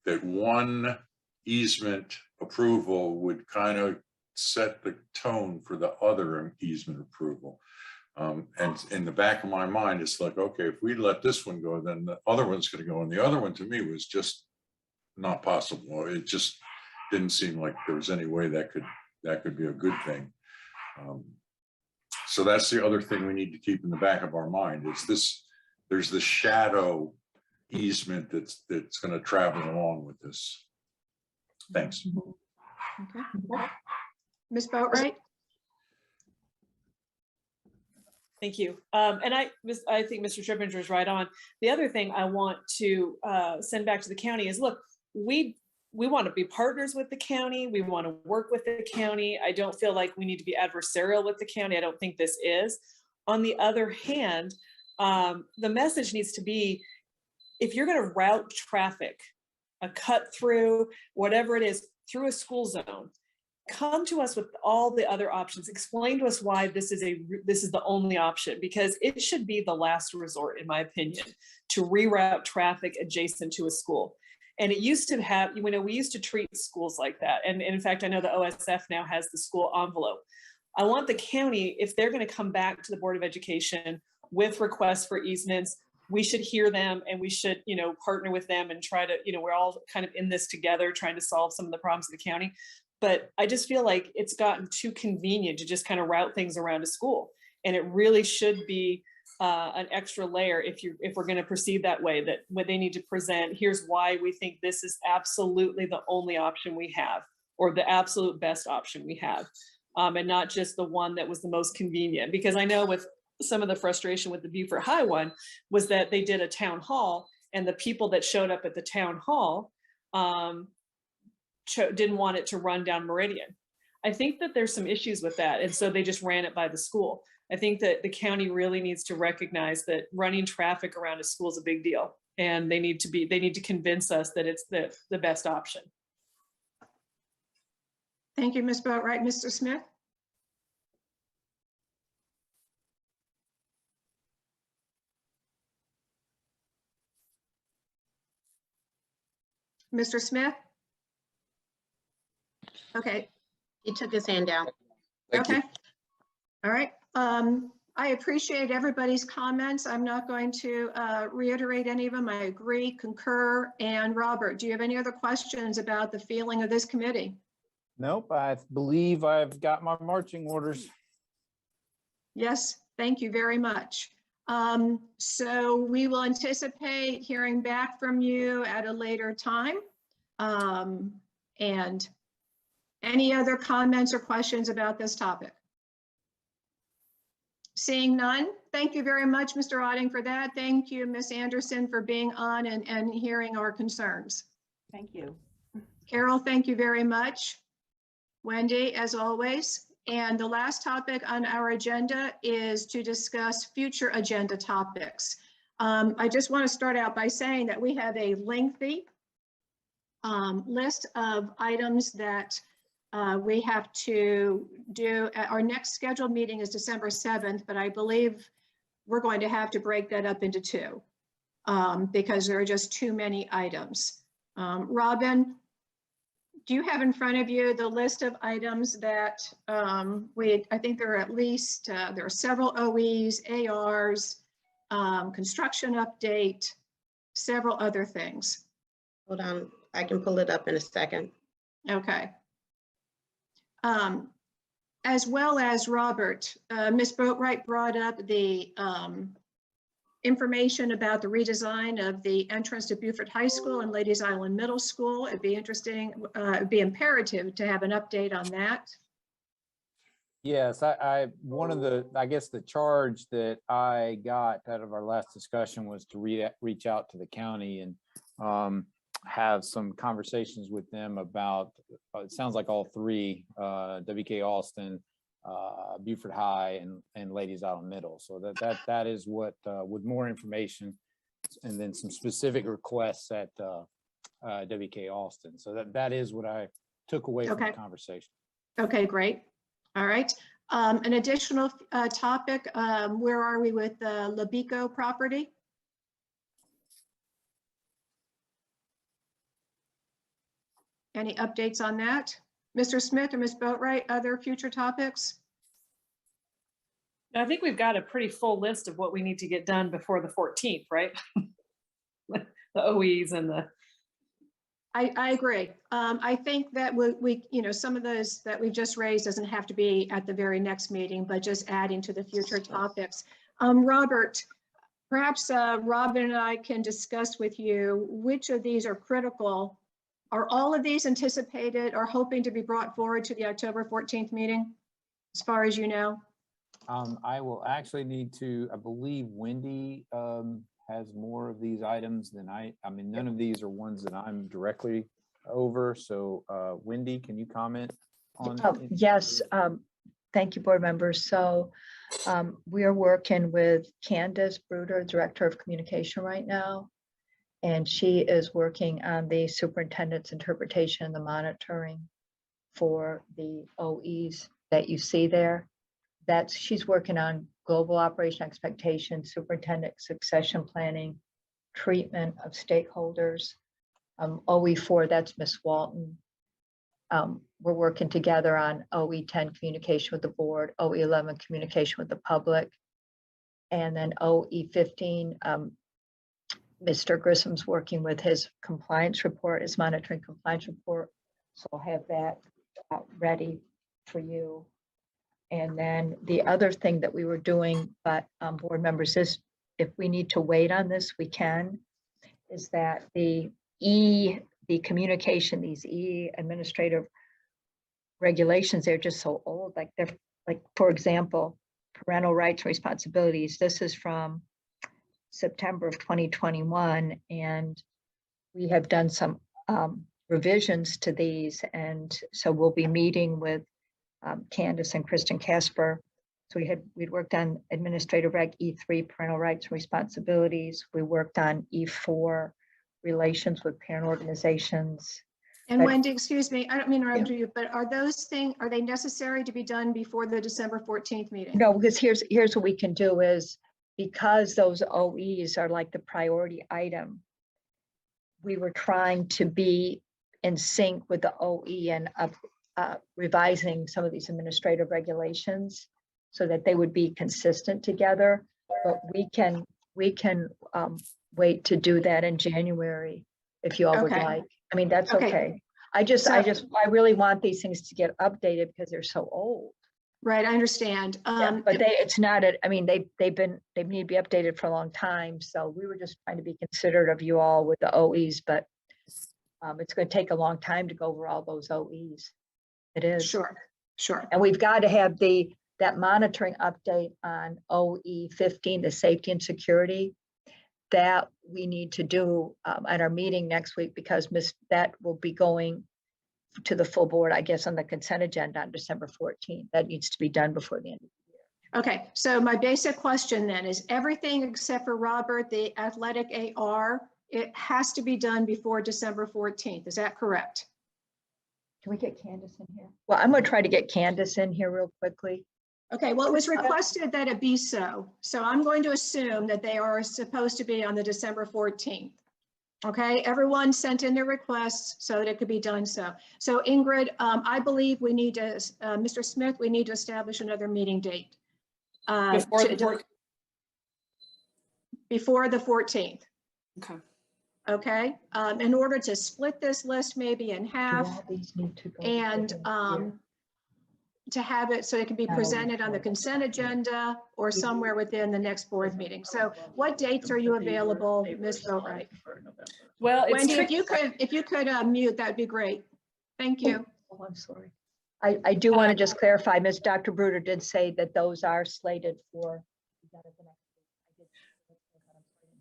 that one easement approval would kind of set the tone for the other easement approval. And in the back of my mind, it's like, okay, if we let this one go, then the other one's going to go. And the other one to me was just not possible. It just didn't seem like there was any way that could be a good thing. So that's the other thing we need to keep in the back of our mind is this, there's the shadow easement that's going to travel along with this. Thanks. Okay. Ms. Boatright? Thank you. And I think Mr. Stribinger is right on. The other thing I want to send back to the county is, look, we want to be partners with the county. We want to work with the county. I don't feel like we need to be adversarial with the county. I don't think this is. On the other hand, the message needs to be, if you're going to route traffic, a cut through, whatever it is, through a school zone, come to us with all the other options. Explain to us why this is the only option, because it should be the last resort, in my opinion, to reroute traffic adjacent to a school. And it used to have, we used to treat schools like that. And in fact, I know the OSF now has the school envelope. I want the county, if they're going to come back to the Board of Education with requests for easements, we should hear them, and we should, partner with them and try to, we're all kind of in this together, trying to solve some of the problems of the county. But I just feel like it's gotten too convenient to just kind of route things around a school. And it really should be an extra layer if we're going to proceed that way, that what they need to present, here's why we think this is absolutely the only option we have, or the absolute best option we have, and not just the one that was the most convenient. Because I know with some of the frustration with the Beaufort High one was that they did a town hall, and the people that showed up at the town hall didn't want it to run down Meridian. I think that there's some issues with that. And so they just ran it by the school. I think that the county really needs to recognize that running traffic around a school is a big deal. And they need to convince us that it's the best option. Thank you, Ms. Boatright. Mr. Smith? Mr. Smith? Okay. He took his hand down. Thank you. Okay. All right. I appreciate everybody's comments. I'm not going to reiterate any of them. I agree, concur. And Robert, do you have any other questions about the feeling of this committee? Nope, I believe I've got my marching orders. Yes, thank you very much. So we will anticipate hearing back from you at a later time. And any other comments or questions about this topic? Seeing none, thank you very much, Mr. Otting, for that. Thank you, Ms. Anderson, for being on and hearing our concerns. Thank you. Carol, thank you very much. Wendy, as always. And the last topic on our agenda is to discuss future agenda topics. I just want to start out by saying that we have a lengthy list of items that we have to do. Our next scheduled meeting is December 7th, but I believe we're going to have to break that up into two because there are just too many items. Robin, do you have in front of you the list of items that I think there are at least, there are several OEs, ARs, construction update, several other things. Hold on, I can pull it up in a second. Okay. As well as Robert, Ms. Boatwright brought up the information about the redesign of the entrance to Beaufort High School and Ladies Island Middle School. It'd be interesting, it'd be imperative to have an update on that. Yes, one of the, I guess the charge that I got out of our last discussion was to reach out to the county and have some conversations with them about, it sounds like all three, Wk Alston, Beaufort High and Ladies Island Middle. So that is what, with more information and then some specific requests at Wk Alston. So that is what I took away from the conversation. Okay, great. All right. An additional topic, where are we with the Labico property? Any updates on that? Mr. Smith or Ms. Boatwright, other future topics? I think we've got a pretty full list of what we need to get done before the 14th, right? The OEs and the. I agree. I think that we, some of those that we've just raised doesn't have to be at the very next meeting, but just adding to the future topics. Robert, perhaps Robin and I can discuss with you which of these are critical. Are all of these anticipated or hoping to be brought forward to the October 14th meeting, as far as you know? I will actually need to, I believe Wendy has more of these items than I mean, none of these are ones that I'm directly over. So Wendy, can you comment on? Yes, thank you, board members. So we are working with Candace Bruder, Director of Communication right now. And she is working on the superintendent's interpretation and the monitoring for the OEs that you see there. She's working on global operation expectations, superintendent succession planning, treatment of stakeholders. OE4, that's Ms. Walton. We're working together on OE10 communication with the board, OE11 communication with the public, and then OE15, Mr. Grissom's working with his compliance report, his monitoring compliance report. So I'll have that ready for you. And then the other thing that we were doing, but board members, is if we need to wait on this, we can, is that the communication, these administrative regulations, they're just so old. Like for example, parental rights and responsibilities. This is from September of 2021, and we have done some revisions to these, and so we'll be meeting with Candace and Kristen Casper. So we'd worked on Administrative Reg E3, parental rights and responsibilities. We worked on E4, relations with parent organizations. And Wendy, excuse me, I don't mean to interrupt you, but are they necessary to be done before the December 14th meeting? No, because here's what we can do is, because those OEs are like the priority item, we were trying to be in sync with the OE and revising some of these administrative regulations so that they would be consistent together. But we can wait to do that in January if you all would like. I mean, that's okay. I really want these things to get updated because they're so old. Right, I understand. But it's not, I mean, they need to be updated for a long time. So we were just trying to be considerate of you all with the OEs, but it's going to take a long time to go over all those OEs. It is. Sure. And we've got to have that monitoring update on OE15, the safety and security, that we need to do at our meeting next week, because that will be going to the full board, I guess, on the consent agenda on December 14th. That needs to be done before the end of the year. Okay, so my basic question then is everything except for Robert, the athletic AR, it has to be done before December 14th. Is that correct? Can we get Candace in here? Well, I'm going to try to get Candace in here real quickly. Okay, well, it was requested that it be so. So I'm going to assume that they are supposed to be on the December 14th. Okay, everyone sent in their requests so that it could be done so. So Ingrid, I believe we need to, Mr. Smith, we need to establish another meeting date. Before the 14th. Okay. Okay, in order to split this list maybe in half all these need to go and together here? to have it so it can be Now presented on the report. consent agenda or somewhere within the next board meeting. So what dates are you available, Ms. Boatright? Well, it's Wendy, tricky. if you could mute, that'd be great. Thank you. Oh, I'm sorry. I do want to just clarify, Dr. Bruder did say that those are slated for.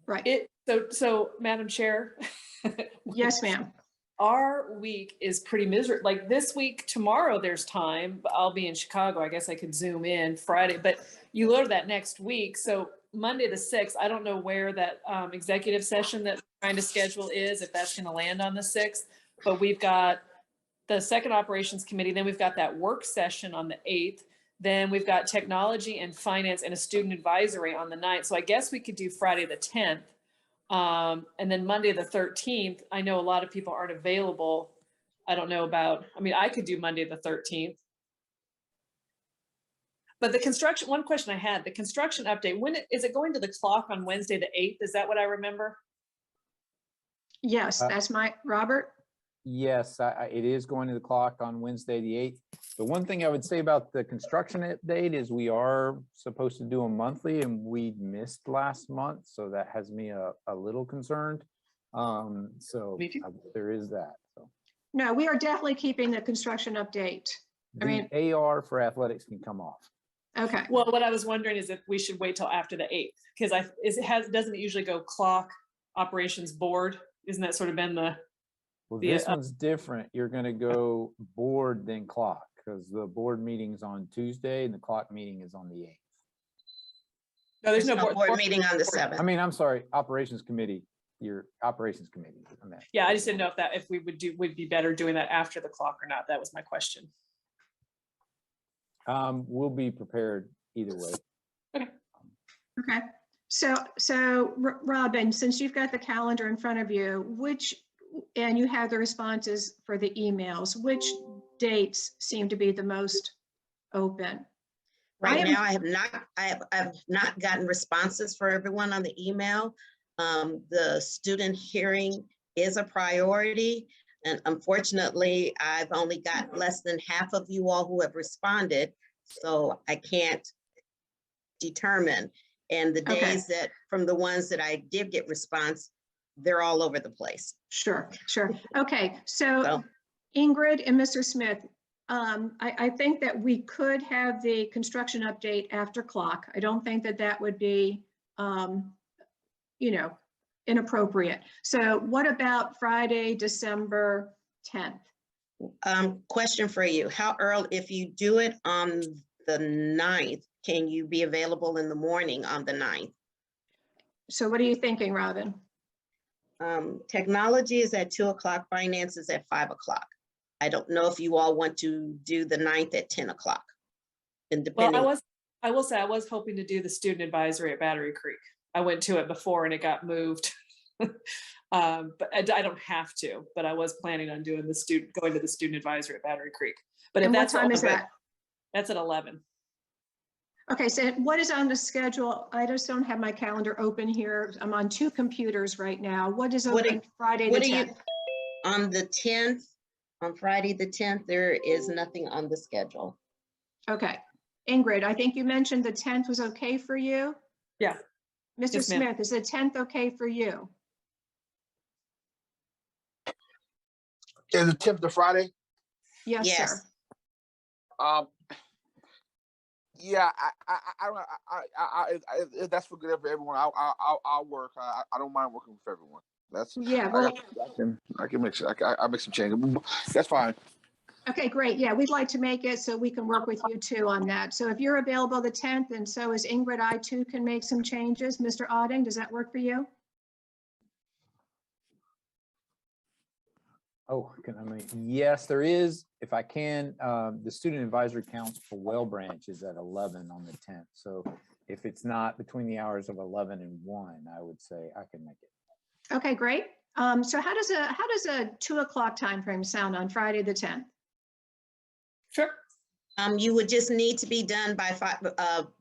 Right. So Madam Chair. Yes, ma'am. Our week is pretty miserable. Like this week, tomorrow there's time, but I'll be in Chicago. I guess I could zoom in Friday, but you load that next week. So Monday the 6th, I don't know where that executive session that we're trying to schedule is, if that's going to land on the 6th, but we've got the second operations committee. Then we've got that work session on the 8th. Then we've got technology and finance and a student advisory on the 9th. So I guess we could do Friday the 10th. And then Monday the 13th, I know a lot of people aren't available. I don't know about, I mean, I could do Monday the 13th. But the construction, one question I had, the construction update, is it going to the clock on Wednesday the 8th? Is that what I remember? Yes, that's Robert. Yes, it is going to the clock on Wednesday, the 8th. The one thing I would say about the construction update is we are supposed to do them monthly and we missed last month. So that has me a little concerned. So there is that. So. No, we are definitely keeping the construction update. The AR for athletics can come off. Okay. Well, what I was wondering is if we should wait till after the 8th, because doesn't it usually go clock, operations, board? Isn't that sort of been the... Well, this one's different. You're going to go board then clock because the board meeting's on Tuesday and the clock meeting is on the 8th. No, there's no board meeting on the 7th. I mean, I'm sorry, operations committee, your operations committee. Yeah, I just didn't know if we would be better doing that after the clock or not. That was my question. We'll be prepared either way. Okay. Okay. So Robin, since you've got the calendar in front of you, and you have the responses for the emails, which dates seem to be the most open? Right now, I have not gotten responses for everyone on the email. The student hearing is a priority. And unfortunately, I've only got less than half of you all who have responded. So I can't determine. And the days that from the ones that I did get response, they're all over the place. Sure. Okay, so Ingrid and Mr. Smith, I think that we could have the construction update after clock. I don't think that would be, inappropriate. So what about Friday, December 10th? Question for you. How early, if you do it on the 9th, can you be available in the morning on the 9th? So what are you thinking, Robin? Technology is at 2 o'clock, finance is at 5 o'clock. I don't know if you all want to do the 9th at 10 o'clock. Well, I will say I was hoping to do the student advisory at Battery Creek. I went to it before and it got moved. But I don't have to, but I was planning on doing going to the student advisory at Battery Creek. But if And what that's time is that? That's at 11. Okay, so what is on the schedule? I just don't have my calendar open here. I'm on 2 computers right now. What is open Friday the 10th? On the 10th, on Friday the 10th, there is nothing on the schedule. Okay. Ingrid, I think you mentioned the 10th was okay for you? Yeah. Mr. Yes, ma'am. Smith, is the 10th okay for you? Is the 10th to Friday? Yes, Yes. sir. Yeah, if that's for good for everyone, I'll work. I don't mind working with everyone. That's Yeah, well, I can make sure I make some changes. That's fine. okay, great. Yeah, we'd like to make it so we can work with you too on that. So if you're available the 10th and so is Ingrid, I too can make some changes. Mr. Auding, does that work for you? Oh, yes, there is. If I can, the student advisory council for Well Branch is at 11 on the 10th. So if it's not between the hours of 11 and 1, I would say I can make it. Okay, great. So how does a 2 o'clock timeframe sound on Friday, the 10th? Sure. You would just need to be done by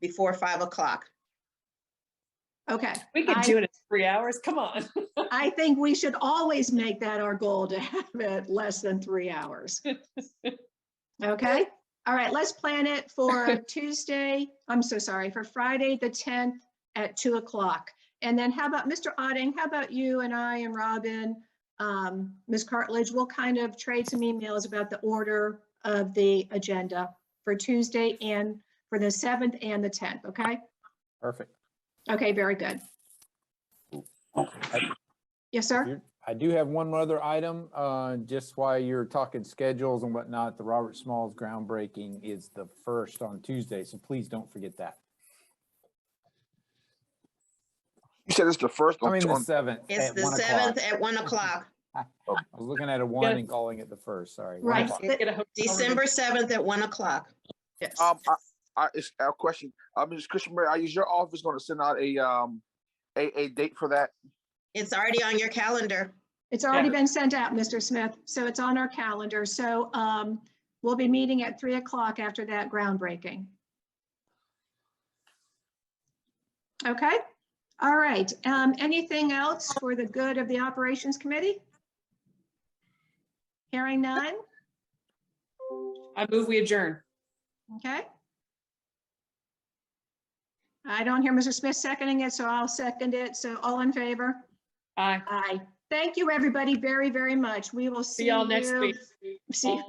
before 5 o'clock. Okay. We could do it in 3 hours. Come on. I think we should always make that our goal to have it less than 3 hours. Okay. All right. Let's plan it for Tuesday. I'm so sorry, for Friday, the 10th at 2 o'clock. And then how about Mr. Otting? How about you and I and Robin, Ms. Cartledge? We'll kind of trade some emails about the order of the agenda for Tuesday and for the 7th and the 10th. Okay. Perfect. Okay. Very good. Yes, sir. I do have one other item, just while you're talking schedules and whatnot. The Robert Smalls groundbreaking is the 1st on Tuesday, so please don't forget that. You said it's the first. I mean the 7th. It's at the 1 7th o'clock. at 1 o'clock. I was looking at a 1 and calling it the 1st. Sorry. 1 Right. o'clock. Get a hotel room. December 7th at 1 o'clock. Yes. It's a question. Ms. Christian Mary, is your office going to send out a date for that? It's already on your calendar. It's already been sent out, Mr. Smith, so it's on our calendar. So we'll be meeting at 3 o'clock after that groundbreaking. Okay, all right. Anything else for the good of the Operations Committee? Hearing none, I move we adjourn. okay. I don't hear Mr. Smith seconding it, so I'll second it. So all in favor? Aye. Aye. Thank you, everybody, very, very much. We will see See y'all next you- week. See you